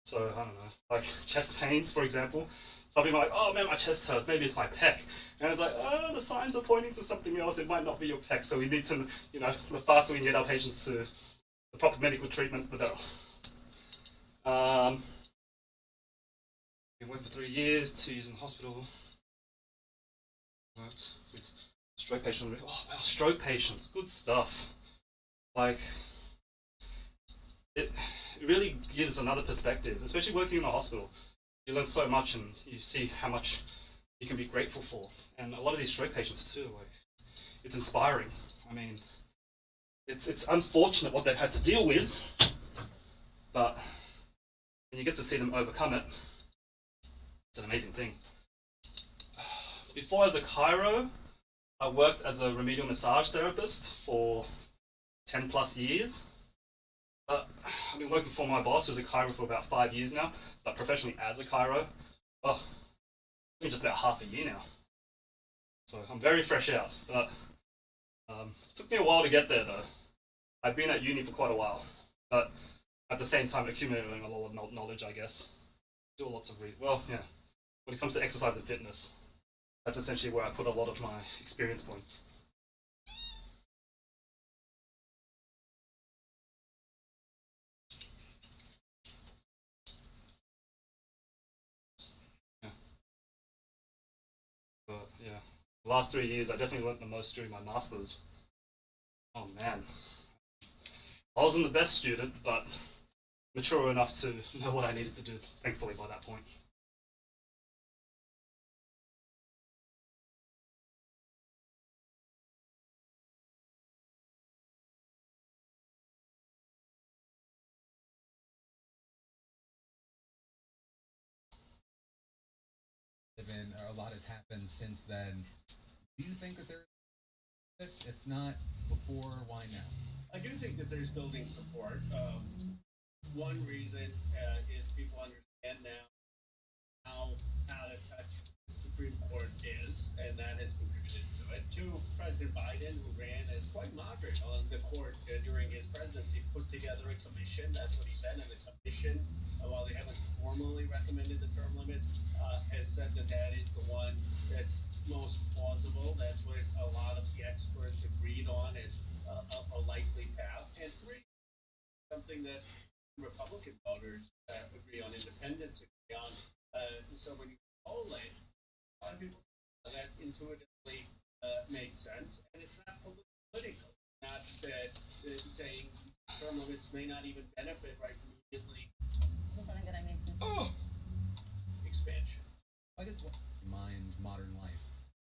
So I don't know, like chest pains, for example. Some people are like, oh man, my chest hurts. Maybe it's my pec, and it's like, oh, the signs are pointing to something else. It might not be your pec. So we need to, the faster we can get our patients to the proper medical treatment, the better. Been working for 3 years, 2 years in the hospital. Worked with stroke patients. Oh wow, stroke patients, good stuff. Like, it really gives another perspective, especially working in a hospital. You learn so much, and you see how much you can be grateful for. And a lot of these stroke patients too, like, it's inspiring. I mean, it's unfortunate what they've had to deal with, but when you get to see them overcome it, it's an amazing thing. Before, as a chiro, I worked as a remedial massage therapist for 10 plus years. I've been working for my boss, who's a chiro, for about 5 years now, but professionally as a chiro, well, only just about half a year now. So I'm very fresh out, but it took me a while to get there though. I've been at uni for quite a while, but at the same time accumulating a lot of knowledge, I guess. Do lots of when it comes to exercise and fitness, that's essentially where I put a lot of my experience points. But yeah, the last 3 years I definitely learnt the most during my masters. Oh man, I wasn't the best student, but mature enough to know what I needed to do, thankfully, by that point. And a lot has happened since then. Do you think that there is this? If not before, why now? I do think that there's building support. One reason is people understand now how out of touch the Supreme Court is, and that has contributed to it. Two, President Biden, who ran as quite moderate on the court during his presidency, put together a commission. That's what he said, and the commission, while they haven't formally recommended the term limits, has said that that is the one that's most plausible. That's what a lot of the experts agreed on as a likely path. And three, something that Republican voters agree on, independents agree on. So when you poll it, a lot of people that intuitively makes sense, and it's not political. Not that saying term limits may not even benefit right immediately. Something that I made some. Oh. Expansion. I guess mind modern life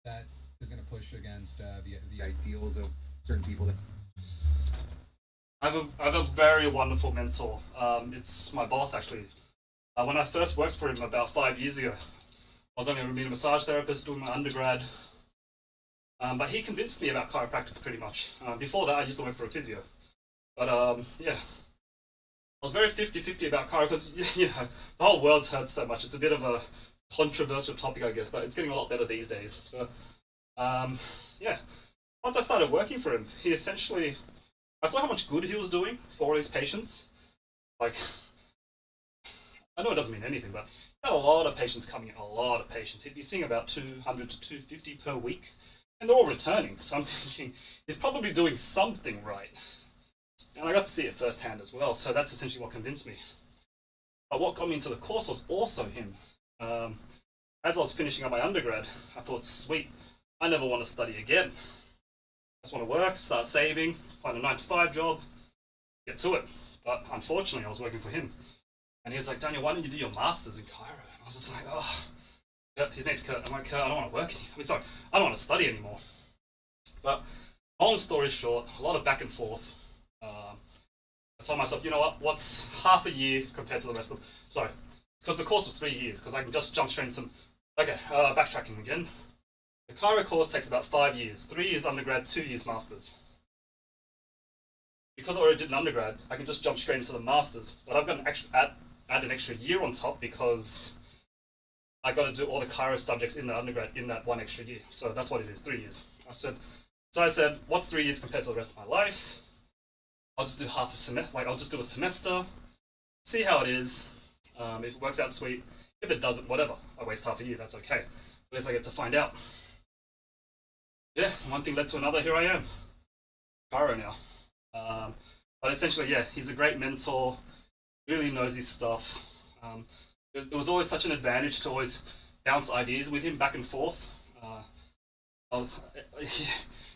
that is going to push against the ideals of certain people. That I have a very wonderful mentor. It's my boss, actually. When I first worked for him about 5 years ago, I was only a remedial massage therapist doing my undergrad. But he convinced me about chiropractic pretty much. Before that, I used to work for a physio. But yeah, I was very 50-50 about chiro because, the whole world's hurt so much. It's a bit of a controversial topic, I guess, but it's getting a lot better these days. But yeah, once I started working for him, I saw how much good he was doing for all his patients. Like, I know it doesn't mean anything, but he had a lot of patients coming in, a lot of patients. He'd be seeing about 200 to 250 per week, and they're all returning. So I'm thinking, he's probably doing something right. And I got to see it firsthand as well, so that's essentially what convinced me. But what got me into the course was also him. As I was finishing up my undergrad, I thought, sweet, I never want to study again. I just want to work, start saving, find a 9-to-5 job, get to it. But unfortunately, I was working for him. And he was like, Daniel, why don't you do your master's in Cairo? And I was just like, oh, yep, his name's Kurt. I'm like, Kurt, I don't want to work anymore. I mean, sorry, I don't want to study anymore. But long story short, a lot of back and forth. I told myself, you know what, what's half a year compared to the rest of them? Sorry, because the course was 3 years, because I can just jump straight into some, okay, backtracking again. The Cairo course takes about 5 years, 3 years undergrad, 2 years masters. Because I already did an undergrad, I can just jump straight into the masters, but I've got an extra, add an extra year on top because I got to do all the Cairo subjects in the undergrad in that one extra year. So that's what it is, 3 years. I said, what's 3 years compared to the rest of my life? I'll just do half a semester, like I'll just do a semester, see how it is. If it works out, sweet. If it doesn't, whatever. I waste half a year, that's okay. At least I get to find out. Yeah, one thing led to another, here I am. Cairo now. But essentially, yeah, he's a great mentor, really knows his stuff. It was always such an advantage to always bounce ideas with him back and forth.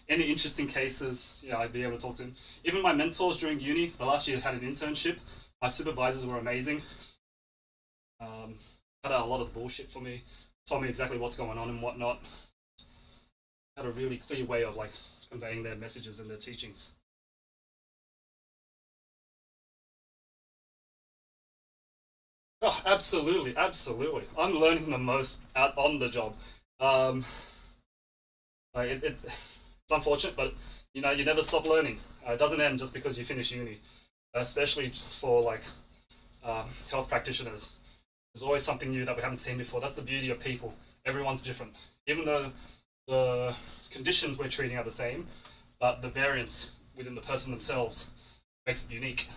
Any interesting cases, yeah, I'd be able to talk to him. Even my mentors during uni, the last year I had an internship, my supervisors were amazing. Cut out a lot of bullshit for me, told me exactly what's going on and whatnot. Had a really clear way of like conveying their messages and their teachings. Oh, absolutely, absolutely. I'm learning the most out on the job. It's unfortunate, but you know, you never stop learning. It doesn't end just because you finish uni, especially for like health practitioners. There's always something new that we haven't seen before. That's the beauty of people. Everyone's different. Even though the conditions we're treating are the same, but the variance within the person themselves makes it unique.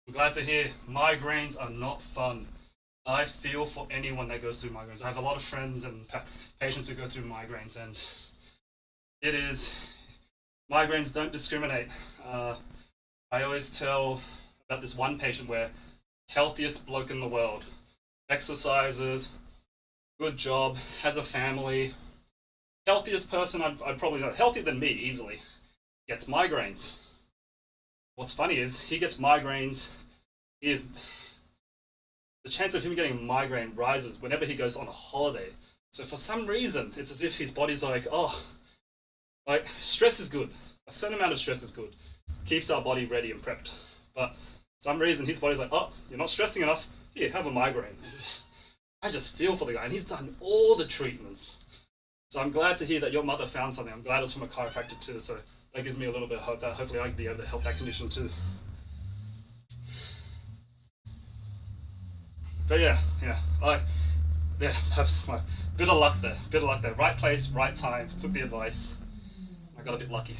I'm glad to hear migraines are not fun. I feel for anyone that goes through migraines. I have a lot of friends and patients who go through migraines, and it is, migraines don't discriminate. I always tell about this one patient where healthiest bloke in the world, exercises, good job, has a family, healthiest person I'd probably know, healthier than me easily, gets migraines. What's funny is he gets migraines. The chance of him getting a migraine rises whenever he goes on a holiday. So for some reason, it's as if his body's like, oh, like stress is good. A certain amount of stress is good. Keeps our body ready and prepped. But for some reason, his body's like, oh, you're not stressing enough. Here, have a migraine. I just feel for the guy, and he's done all the treatments. So I'm glad to hear that your mother found something. I'm glad it's from a chiropractor too. So that gives me a little bit of hope that hopefully I can be able to help that condition too. But yeah, that's my bit of luck there. Right place, right time. Took the advice. I got a bit lucky.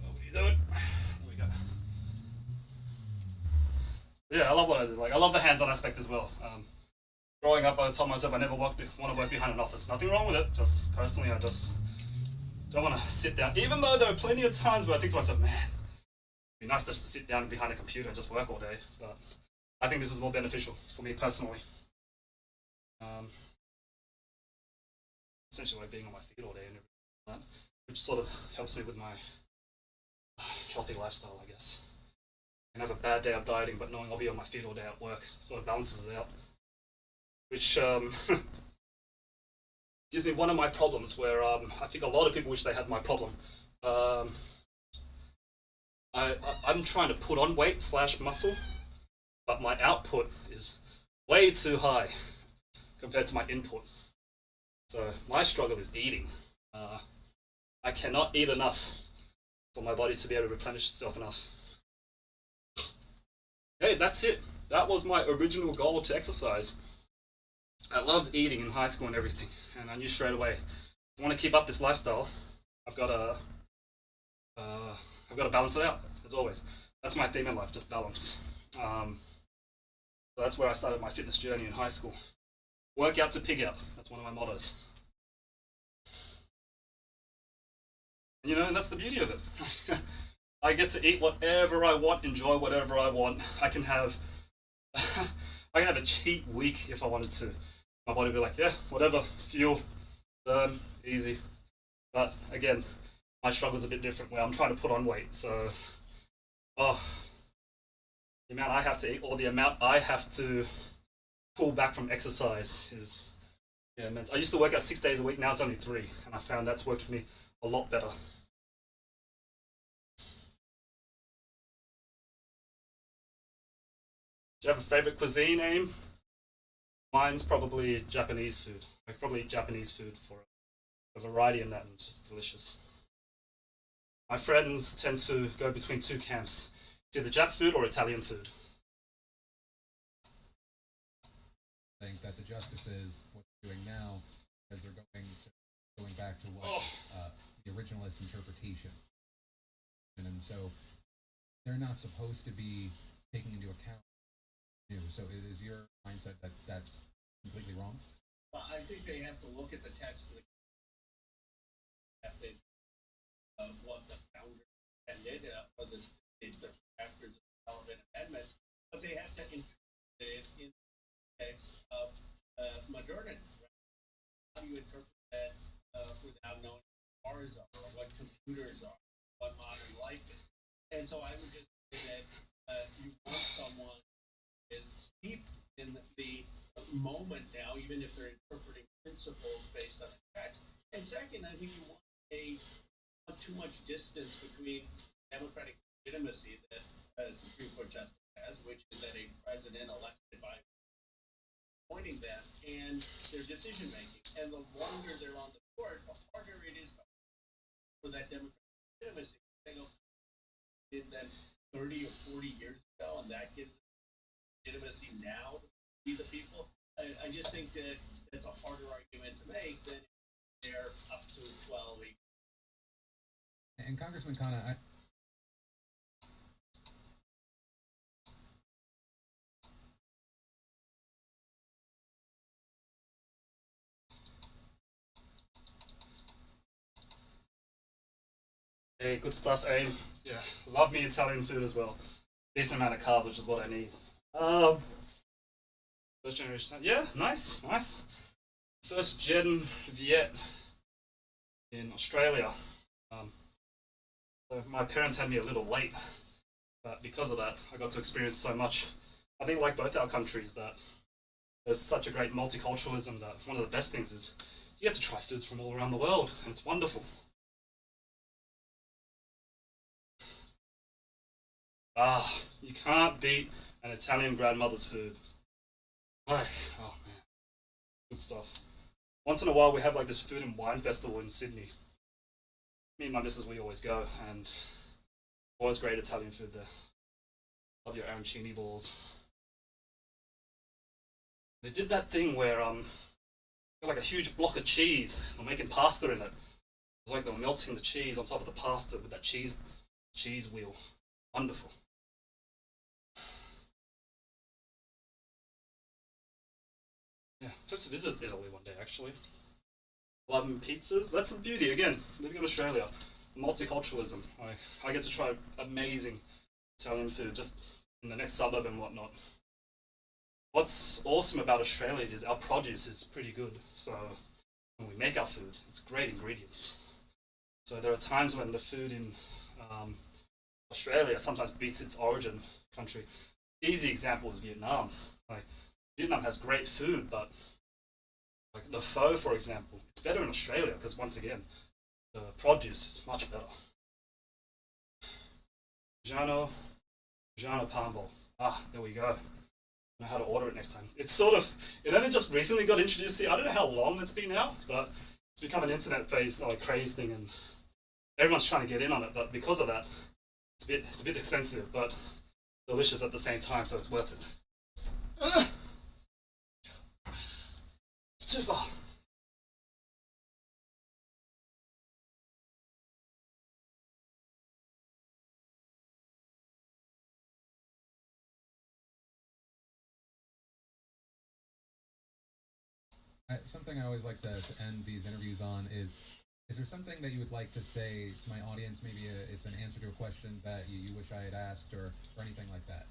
What are you doing? There we go. Yeah, I love what I do. Like, I love the hands-on aspect as well. Growing up, I told myself I never want to work behind an office. Nothing wrong with it. Just personally, I just don't want to sit down. Even though there are plenty of times where I think to myself, man, it'd be nice just to sit down behind a computer and just work all day. But I think this is more beneficial for me personally. Essentially, like being on my feet all day and everything like that, which sort of helps me with my healthy lifestyle, I guess. I can have a bad day of dieting, but knowing I'll be on my feet all day at work sort of balances it out. Which gives me one of my problems where I think a lot of people wish they had my problem. I'm trying to put on weight / muscle, but my output is way too high compared to my input. So my struggle is eating. I cannot eat enough for my body to be able to replenish itself enough. Hey, that's it. That was my original goal to exercise. I loved eating in high school and everything, and I knew straight away, if I want to keep up this lifestyle, I've got to balance it out, as always. That's my theme in life, just balance. So that's where I started my fitness journey in high school. Work out to pig out. That's one of my mottos. And you know, and that's the beauty of it. I get to eat whatever I want, enjoy whatever I want. I can have a cheat week if I wanted to. My body would be like, yeah, whatever, fuel, burn, easy. But again, my struggle's a bit different where I'm trying to put on weight. So, oh, the amount I have to eat or the amount I have to pull back from exercise is, yeah, immense. I used to work out 6 days a week, now it's only 3, and I found that's worked for me a lot better. Do you have a favorite cuisine, Aim? Mine's probably Japanese food. I probably eat Japanese food for a variety in that, and it's just delicious. My friends tend to go between 2 camps. It's either Jap food or Italian food. I think that the justices, what they're doing now, is they're going back to what the originalist interpretation, and so they're not supposed to be taking into account new. So is your mindset that that's completely wrong? Well, I think they have to look at the text of the method of what the founder intended, or the drafters of the relevant amendment, but they have to interpret it in the text of modernity. Right? How do you interpret that without knowing what cars are, or what computers are, what modern life is? And so I would just say that you want someone who is steeped in the moment now, even if they're interpreting principles based on the text. And second, I think you want not too much distance between democratic legitimacy that a Supreme Court justice has, which is that a president elected by appointing them, and their decision making. And the longer they're on the court, the harder it is for that democratic legitimacy. They did them 30 or 40 years ago, and that gives legitimacy now to be the people. I just think that it's a harder argument to make than if they're up to 12 weeks. And Congressman Khanna, Hey, good stuff, Aim. Yeah, love me Italian food as well. Decent amount of carbs, which is what I need. First generation. Yeah, nice. First gen Viet in Australia. So my parents had me a little late, but because of that, I got to experience so much. I think, like both our countries, that there's such a great multiculturalism that one of the best things is you get to try foods from all around the world, and it's wonderful. You can't beat an Italian grandmother's food. Like, oh man, good stuff. Once in a while, we have like this food and wine festival in Sydney. Me and my missus, we always go, and always great Italian food there. Love your arancini balls. They did that thing where got like a huge block of cheese. They're making pasta in it. It was like they were melting the cheese on top of the pasta with that cheese wheel. Wonderful. Yeah, took to visit Italy one day actually. Loving pizzas. That's the beauty again. Living in Australia, multiculturalism. I get to try amazing Italian food just in the next suburb and whatnot. What's awesome about Australia is our produce is pretty good. So when we make our food, it's great ingredients. So there are times when the food in Australia sometimes beats its origin country. Easy example is Vietnam. Like Vietnam has great food, but like the pho, for example, it's better in Australia because once again, the produce is much better. Jano Pambo. There we go. I know how to order it next time. It's it only just recently got introduced here. I don't know how long it's been out, but it's become an internet craze thing, and everyone's trying to get in on it. But because of that, it's a bit expensive, but delicious at the same time, so it's worth it. It's too far. Something I always like to end these interviews on is there something that you would like to say to my audience? Maybe it's an answer to a question that you wish I had asked or anything like that.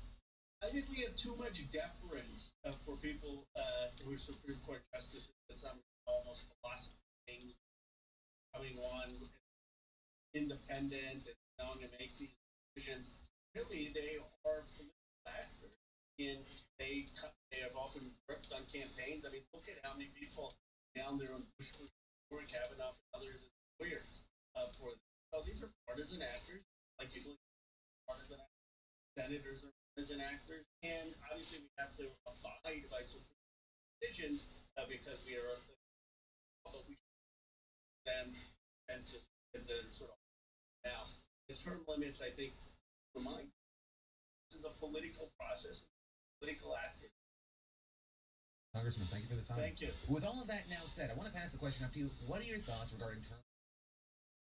I think we have too much deference for people who are Supreme Court justices to some almost philosophy things coming on independent and known to make these decisions. Really, they are political actors, and they have often worked on campaigns. I mean, look at how many people down there on Bush Kavanaugh and others as lawyers for them. So these are partisan actors, like people partisan actors, senators are partisan actors, and obviously we have to abide by some decisions because we are, but we them and as a sort of now the term limits. I think remind this is a political process, political actors. Congressman, thank you for the time. Thank you. With all of that now said, I want to pass the question up to you. What are your thoughts regarding term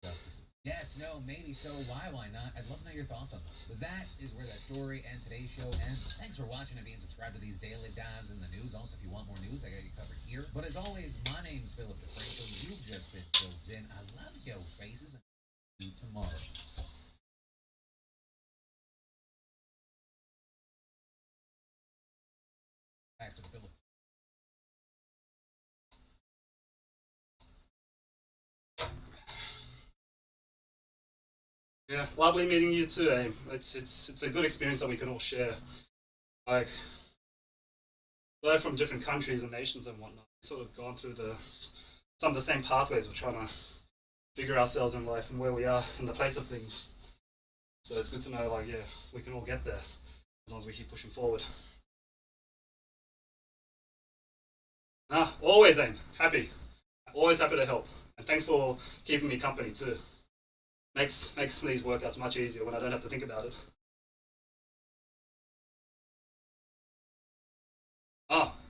justices? Yes, no, maybe, so why not? I'd love to know your thoughts on this. But that is where that story and today's show ends. Thanks for watching and being subscribed to these daily dives in the news. Also, if you want more news, I got you covered here. But as always, my name's Philip DeFranco. You've just been filled in. I love your faces, and see you tomorrow. Back to the Philip. Yeah, lovely meeting you too, Aim. It's a good experience that we can all share. Like, we're from different countries and nations and whatnot. Sort of gone through some of the same pathways of trying to figure ourselves in life and where we are in the place of things. So it's good to know, like, yeah, we can all get there as long as we keep pushing forward. Always, Aim. Happy. Always happy to help. And thanks for keeping me company too. Makes these workouts much easier when I don't have to think about it.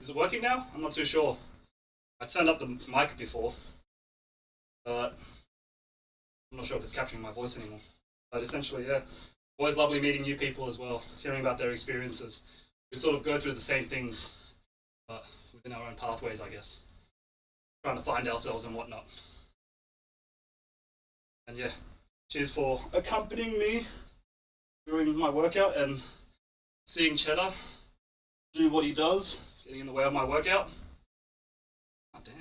Is it working now? I'm not too sure. I turned up the mic before, but I'm not sure if it's capturing my voice anymore. But essentially, yeah, always lovely meeting new people as well, hearing about their experiences. We sort of go through the same things, but within our own pathways, I guess. Trying to find ourselves and whatnot. And yeah. Cheers for accompanying me during my workout and seeing Cheddar do what he does, getting in the way of my workout. Oh, damn.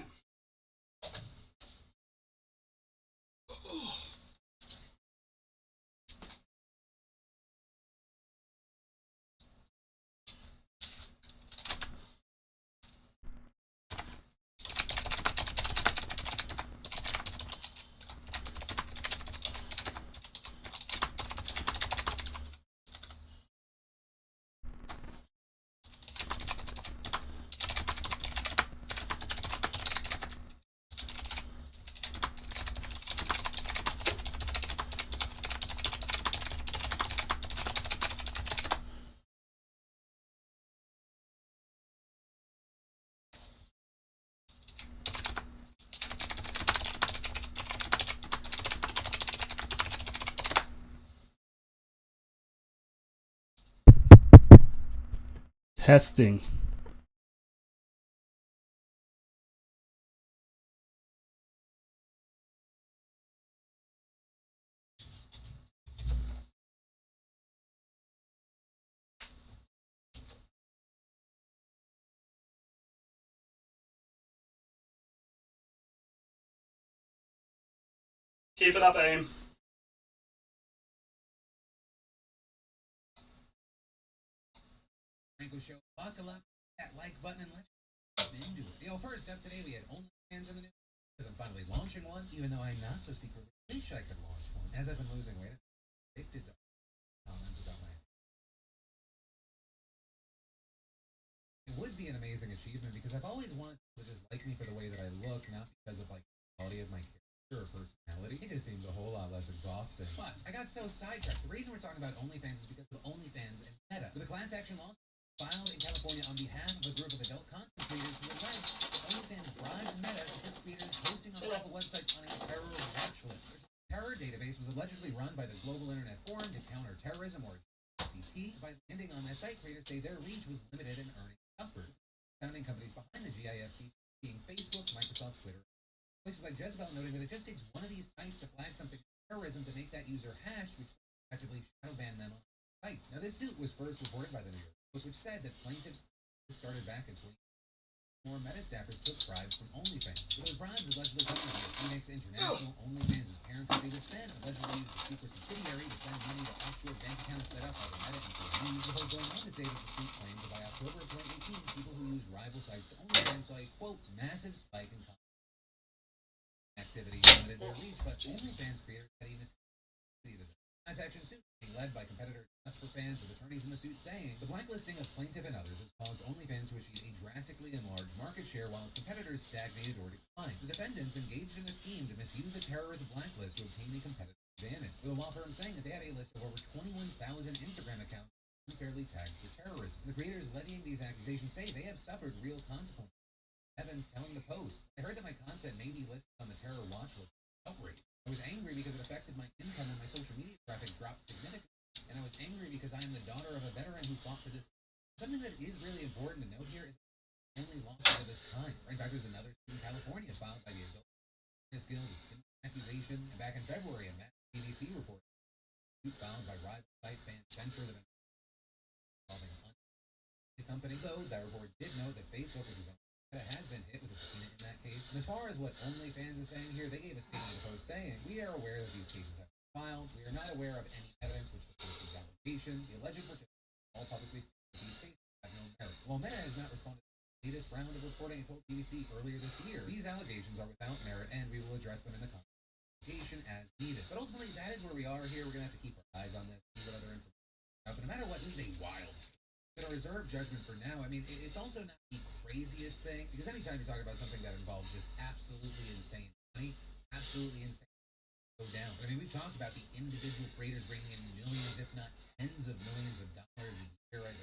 Testing. Keep it up, Aim. Franco Show. Buckle up that like button and let's get into it. First up today we had OnlyFans in the news because I'm finally launching one, even though I not so secretly wish I could launch one. As I've been losing weight, I'm addicted to comments about my. It would be an amazing achievement because I've always wanted to just like me for the way that I look, not because of like the quality of my character or personality. It just seems a whole lot less exhausting. But I got so sidetracked. The reason we're talking about OnlyFans is because of OnlyFans and Meta. With a class action lawsuit filed in California on behalf of a group of adult content creators who allege OnlyFans bribed Meta to put creators posting on rival websites on a terror watch list. The terror database was allegedly run by the Global Internet Forum to Counter Terrorism, or GICT. By landing on that site, creators say their reach was limited and earning comfort. Founding companies behind the GIFC being Facebook, Microsoft, Twitter. Places like Jezebel noting that it just takes one of these sites to flag something as terrorism to make that user hashed, which effectively shadow ban them on sites. Now, this suit was first reported by the New York Post, which said that plaintiffs started back in 20. More Meta staffers took bribes from OnlyFans. But those bribes allegedly coming from Phoenix International, OnlyFans' parent company, which then allegedly used a secret subsidiary to send money to offshore bank accounts set up by the Meta employees. The Post going on to say that the suit claims that by October of 2018, people who use rival sites to OnlyFans saw a, quote, massive spike in activity limited their reach, but OnlyFans creators had even to the class action suit being led by competitor Just for Fans, with attorneys in the suit saying the blacklisting of plaintiff and others has caused OnlyFans to achieve a drastically enlarged market share while its competitors stagnated or declined. The defendants engaged in a scheme to misuse a terrorist blacklist to obtain a competitive advantage, with a law firm saying that they had a list of over 21,000 Instagram accounts unfairly tagged for terrorism. The creators levying these accusations say they have suffered real consequences. Evans telling the Post, I heard that my content may be listed on the terror watch list. Outrage. I was angry because it affected my income and my social media traffic dropped significantly. And I was angry because I am the daughter of a veteran who fought for this. Something that is really important to note here is the only lawsuit of this kind. In fact, there's another suit in California filed by the Adult Guild with similar accusation. And back in February, a BBC report filed by rival site fan Censure that involving the company. Though that report did note that Facebook, which is has been hit with a subpoena in that case. And as far as what OnlyFans is saying here, they gave a statement to the Post saying, we are aware that these cases have been filed. We are not aware of any evidence which supports these allegations. The alleged participants all publicly state that these cases have no merit. While Meta has not responded to the latest round of reporting, it told BBC earlier this year, these allegations are without merit and we will address them in the conversation as needed. But ultimately, that is where we are here. We're going to have to keep our eyes on this, see what other information. But no matter what, this is a wild story. Going to reserve judgment for now. I mean, it's also not the craziest thing, because anytime you're talking about something that involves just absolutely insane money, absolutely insane go down. I mean, we've talked about the individual creators bringing in millions, if not tens of millions of dollars a year, right?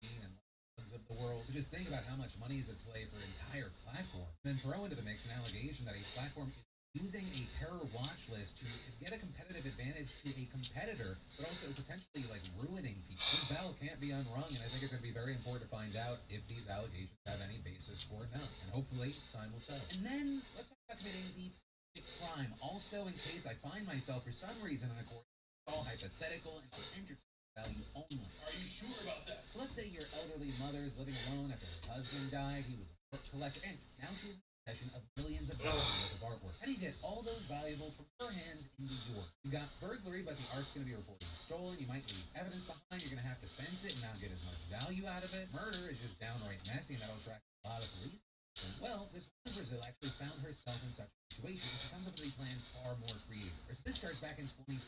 And of the world. So just think about how much money is at play for an entire platform. And then throw into the mix an allegation that a platform is using a terror watch list to get a competitive advantage to a competitor, but also potentially like ruining people. This bell can't be unrung, and I think it's going to be very important to find out if these allegations have any basis or not. And hopefully, time will tell. And then let's talk about committing the crime. Also, in case I find myself for some reason in a court, it's all hypothetical and for entertainment value only. Are you sure about that? So let's say your elderly mother is living alone after her husband died. He was a book collector, and now she's possession of millions of dollars worth of artwork. How do you get all those valuables from her hands into yours? You got burglary, but the art's going to be reported stolen. You might leave evidence behind. You're going to have to fence it and not get as much value out of it. Murder is just downright messy, and that'll attract a lot of police. And, well, this woman in Brazil actually found herself in such a situation, and she comes up with a plan far more creative. So this starts back in 2020.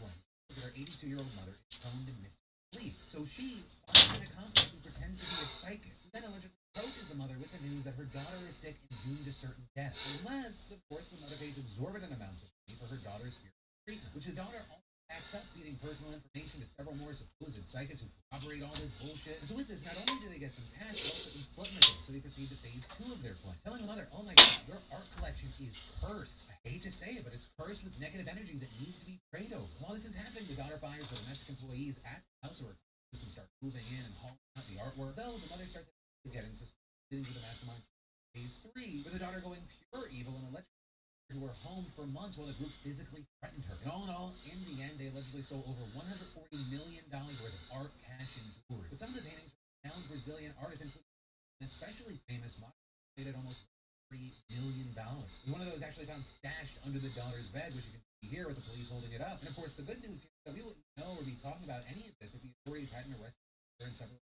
Her 82-year-old mother is prone to misbelief. So she finds an accomplice who pretends to be a psychic, who then allegedly approaches the mother with the news that her daughter is sick and doomed to certain death. Unless, of course, the mother pays exorbitant amounts of money for her daughter's spiritual treatment, which the daughter also backs up, feeding personal information to several more supposed psychics who corroborate all this bullshit. And so with this, not only do they get some cash, but also implementing. So they proceed to phase 2 of their plan, telling the mother, oh my god, your art collection is cursed. I hate to say it, but it's cursed with negative energies that need to be prayed over. While this is happening, the daughter fires the domestic employees at the house or and start moving in and hauling out the artwork. Though the mother starts getting suspended into the mastermind phase 3, with the daughter going pure evil and allegedly who were home for months while the group physically threatened her. And all in all, in the end, they allegedly stole over $140 million worth of art, cash, and jewelry. But some of the paintings were renowned Brazilian artists, including an especially famous model, at almost $3 million. One of those actually found stashed under the daughter's bed, which you can see here with the police holding it up. And of course, the good news here is that we wouldn't know or be talking about any of this if the authorities hadn't arrested her in several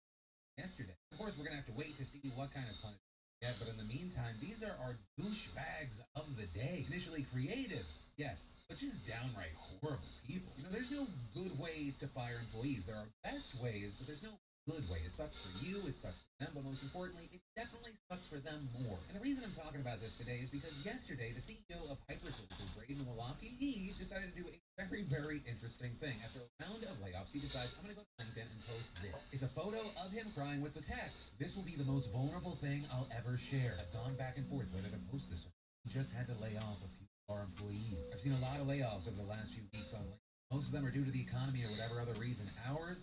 yesterday. Of course, we're going to have to wait to see what kind of punishment we get, but in the meantime, these are our douchebags of the day. Initially creative, yes, but just downright horrible people. You know, there's no good way to fire employees. There are best ways, but there's no good way. It sucks for you, it sucks for them, but most importantly, it definitely sucks for them more. And the reason I'm talking about this today is because yesterday, the CEO of Hypersocial, Braden Walaki, he decided to do a very, very interesting thing. After a round of layoffs, he decides, I'm going to go to LinkedIn and post this. It's a photo of him crying with the text, this will be the most vulnerable thing I'll ever share. I've gone back and forth whether to post this or not. Just had to lay off a few of our employees. I've seen a lot of layoffs over the last few weeks on LinkedIn. Most of them are due to the economy or whatever other reason. Ours,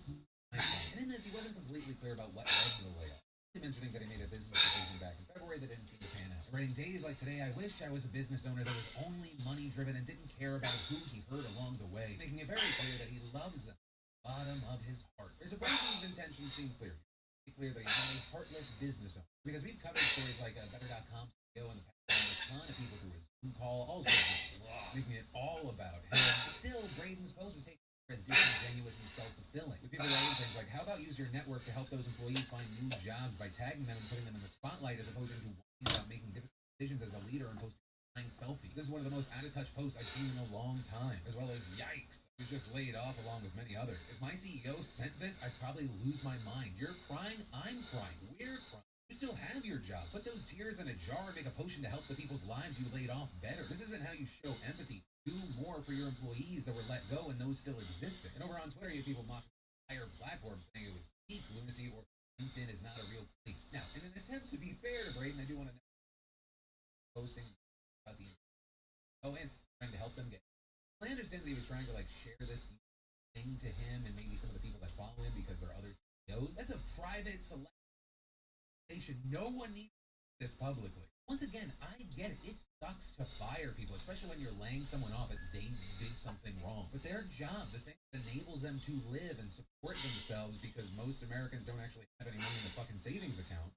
and in this, he wasn't completely clear about what led to the layoff. mentioning that he made a business decision back in February that didn't seem to pan out. Writing days like today, I wished I was a business owner that was only money driven and didn't care about who he hurt along the way, making it very clear that he loves them at the bottom of his heart. There's a person whose intentions seem clear. It's clear that he's not a heartless business owner. Because we've covered stories like Better.com CEO in the past, and a ton of people through his Zoom call, also just making it all about him. But still, Braden's post was taken as disingenuous and self-fulfilling. With people writing things like, how about use your network to help those employees find new jobs by tagging them and putting them in the spotlight as opposed to worrying about making difficult decisions as a leader and posting a selfie. This is one of the most out-of-touch posts I've seen in a long time, as well as yikes. He was just laid off along with many others. If my CEO sent this, I'd probably lose my mind. You're crying, I'm crying, we're crying. You still have your job. Put those tears in a jar and make a potion to help the people's lives you laid off better. This isn't how you show empathy. Do more for your employees that were let go and those still existed. And over on Twitter, you have people mocking the entire platform saying it was peak lunacy or LinkedIn is not a real place. Now, in an attempt to be fair to Braden, I do want to know posting about the and trying to help them get. I understand that he was trying to share this thing to him and maybe some of the people that follow him because there are other CEOs. That's a private selection. No one needs this publicly. Once again, I get it. It sucks to fire people, especially when you're laying someone off if they did something wrong. But their job, the thing that enables them to live and support themselves, because most Americans don't actually have any money in a fucking savings account.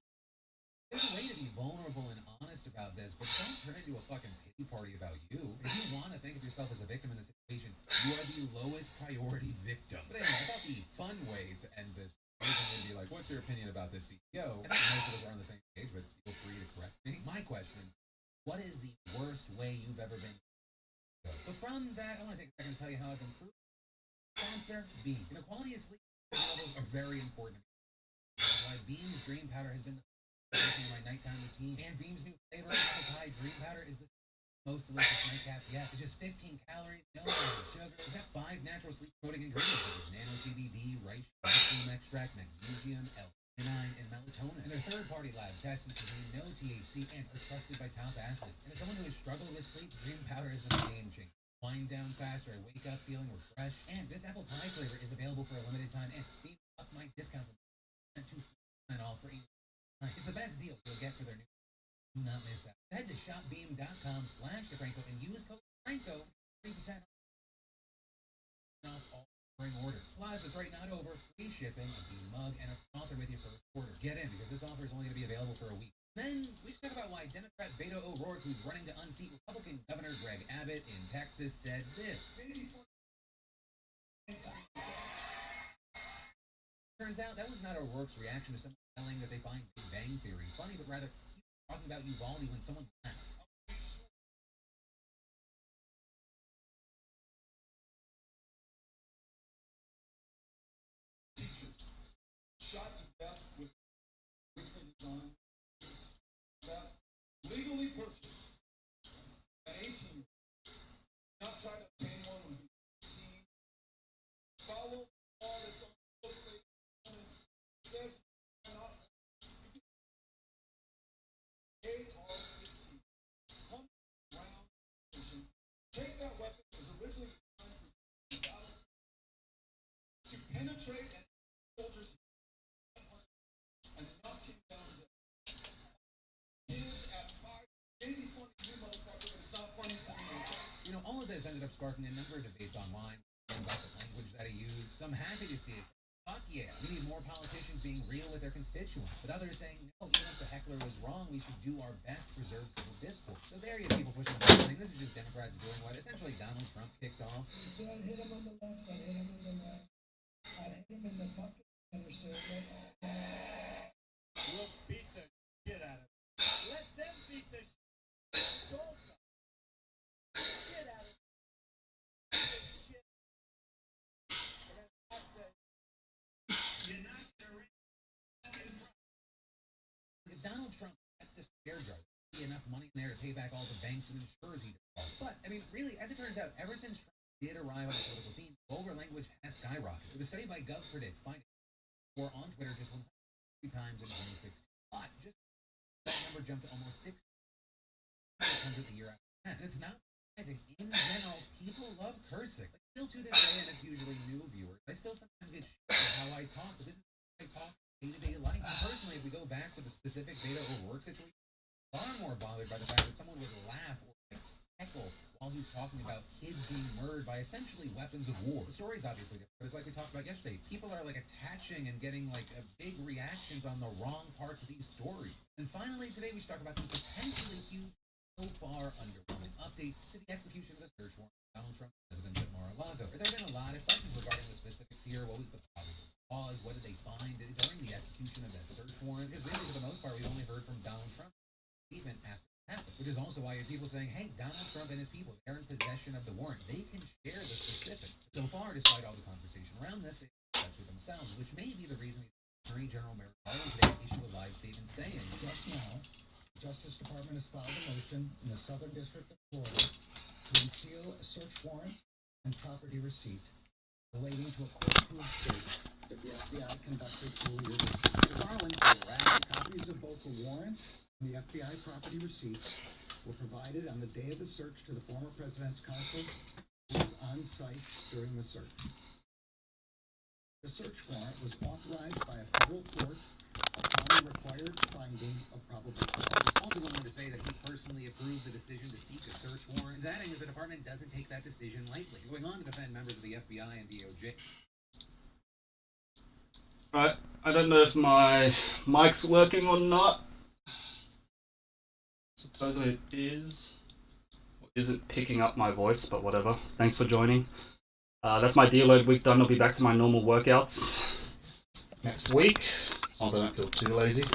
There's a way to be vulnerable and honest about this, but don't turn it into a fucking pity party about you. If you want to think of yourself as a victim in this situation, you are the lowest priority victim. But anyway, I thought the fun way to end this would be like, what's your opinion about this CEO? I think most of us are on the same page, but feel free to correct me. My question is, what is the worst way you've ever been? But from that, I want to take a second to tell you how I've improved. Sponsor, Beam. Quality of sleep levels are very important. That's why Beam's Dream Powder has been the in my nighttime routine. And Beam's new flavor, apple pie dream powder, is the most delicious nightcap yet. It's just 15 calories, no sugar. It's got 5 natural sleep-promoting ingredients such as nano CBD, rice, mushroom extract, magnesium, L9, and melatonin. And their third-party lab testing contain no THC and are trusted by top athletes. And as someone who has struggled with sleep, Dream Powder has been a game changer. Wind down faster, I wake up feeling refreshed. And this apple pie flavor is available for a limited time. And Beam up my discount from 2% off for 8. It's the best deal you'll get for their new. Do not miss out. Head to shopbeam.com/DeFranco and use code Franco 3% off all ordering orders. Plus, it's right not over free shipping, a Beam mug, and a author with your first order. Get in because this offer is only going to be available for a week. Then we should talk about why Democrat Beto O'Rourke, who's running to unseat Republican Governor Greg Abbott in Texas, said this. Turns out that was not O'Rourke's reaction to someone telling that they find Big Bang Theory funny, but rather he was talking about Uvalde when someone laughed. Teachers shot to death with originally designed that legally purchased an 18-year-old. Not try to obtain one when he was 16. Follow the law that's on the books. Says not AR-15. Come around station. Take that weapon that was originally designed for battle to penetrate and soldiers and knock him down dead. Kids at 5, maybe funny to you, motherfucker, but it's not funny to me. All of this ended up sparking a number of debates online about the language that he used. So I'm happy to see it. Fuck yeah, we need more politicians being real with their constituents. But others saying, no, even if the heckler was wrong, we should do our best to preserve civil discourse. So there you have people pushing back saying this is just Democrats doing what essentially Donald Trump kicked off. So I'd hit him on the left, I'd hit him in the right. I'd hit him in the fucking center circle. We'll beat the shit out of them. Let them beat the shit out of them. Shit out of them. Shit. You're not If Donald Trump had this fair drive, be enough money in there to pay back all the banks and insurers he defaulted. But, really, as it turns out, ever since Trump did arrive on the political scene, vulgar language has skyrocketed. With a study by GovPredict finding or on Twitter just 103 times in 2016. But just that number jumped to almost 600 the year after that. And it's not surprising. In general, people love cursing. Still to this day, and it's usually new viewers, I still sometimes get shit for how I talk, but this is how I talk day-to-day life. And personally, if we go back to the specific data or work situation, far more bothered by the fact that someone would laugh or like, heckle while he's talking about kids being murdered by essentially weapons of war. The story's obviously different, but it's like we talked about yesterday. People are like attaching and getting like a big reactions on the wrong parts of these stories. And finally, today we should talk about the potentially huge, so far underwhelming update to the execution of the search warrant for Donald Trump president at Mar-a-Lago. There have been a lot of questions regarding the specifics here. What was the probable cause? What did they find during the execution of that search warrant? Because really, for the most part, we've only heard from Donald Trump statement after it happened, which is also why you have people saying, hey, Donald Trump and his people, they're in possession of the warrant. They can share the specifics. So far, despite all the conversation around this, they've kept it themselves, which may be the reason Attorney General Merrick Garland today issued a live statement saying, Just now, the Justice Department has filed a motion in the Southern District of Florida to unseal a search warrant and property receipt relating to a court-approved state that the FBI conducted earlier this year. Garland, copies of both the warrant and the FBI property receipt were provided on the day of the search to the former president's counsel, who was on site during the search. The search warrant was authorized by a federal court upon the required finding of probable cause. also went on to say that he personally approved the decision to seek a search warrant, adding that the department doesn't take that decision lightly, going on to defend members of the FBI and DOJ. Right, I don't know if my mic's working or not. Supposedly it is. Isn't picking up my voice, but whatever. Thanks for joining. That's my Deload week done. I'll be back to my normal workouts next week, as long as I don't feel too lazy,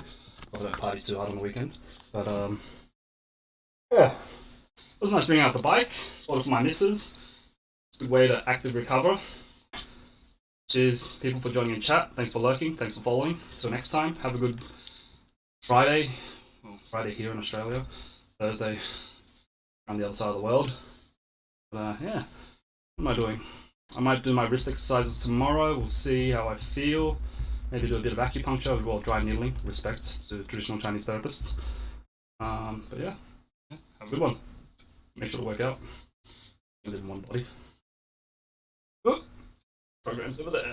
or I don't party too hard on the weekend. But yeah, it was nice bringing out the bike. Bought it for my missus. It's a good way to active recover. Cheers, people, for joining in chat. Thanks for lurking. Thanks for following. Till next time. Have a good Friday. Well, Friday here in Australia. Thursday on the other side of the world. But, yeah. What am I doing? I might do my wrist exercises tomorrow. We'll see how I feel. Maybe do a bit of acupuncture or dry needling. Respect to traditional Chinese therapists. But yeah. Have a good one. Make sure to work out. You live in one body. Oh, program's over there.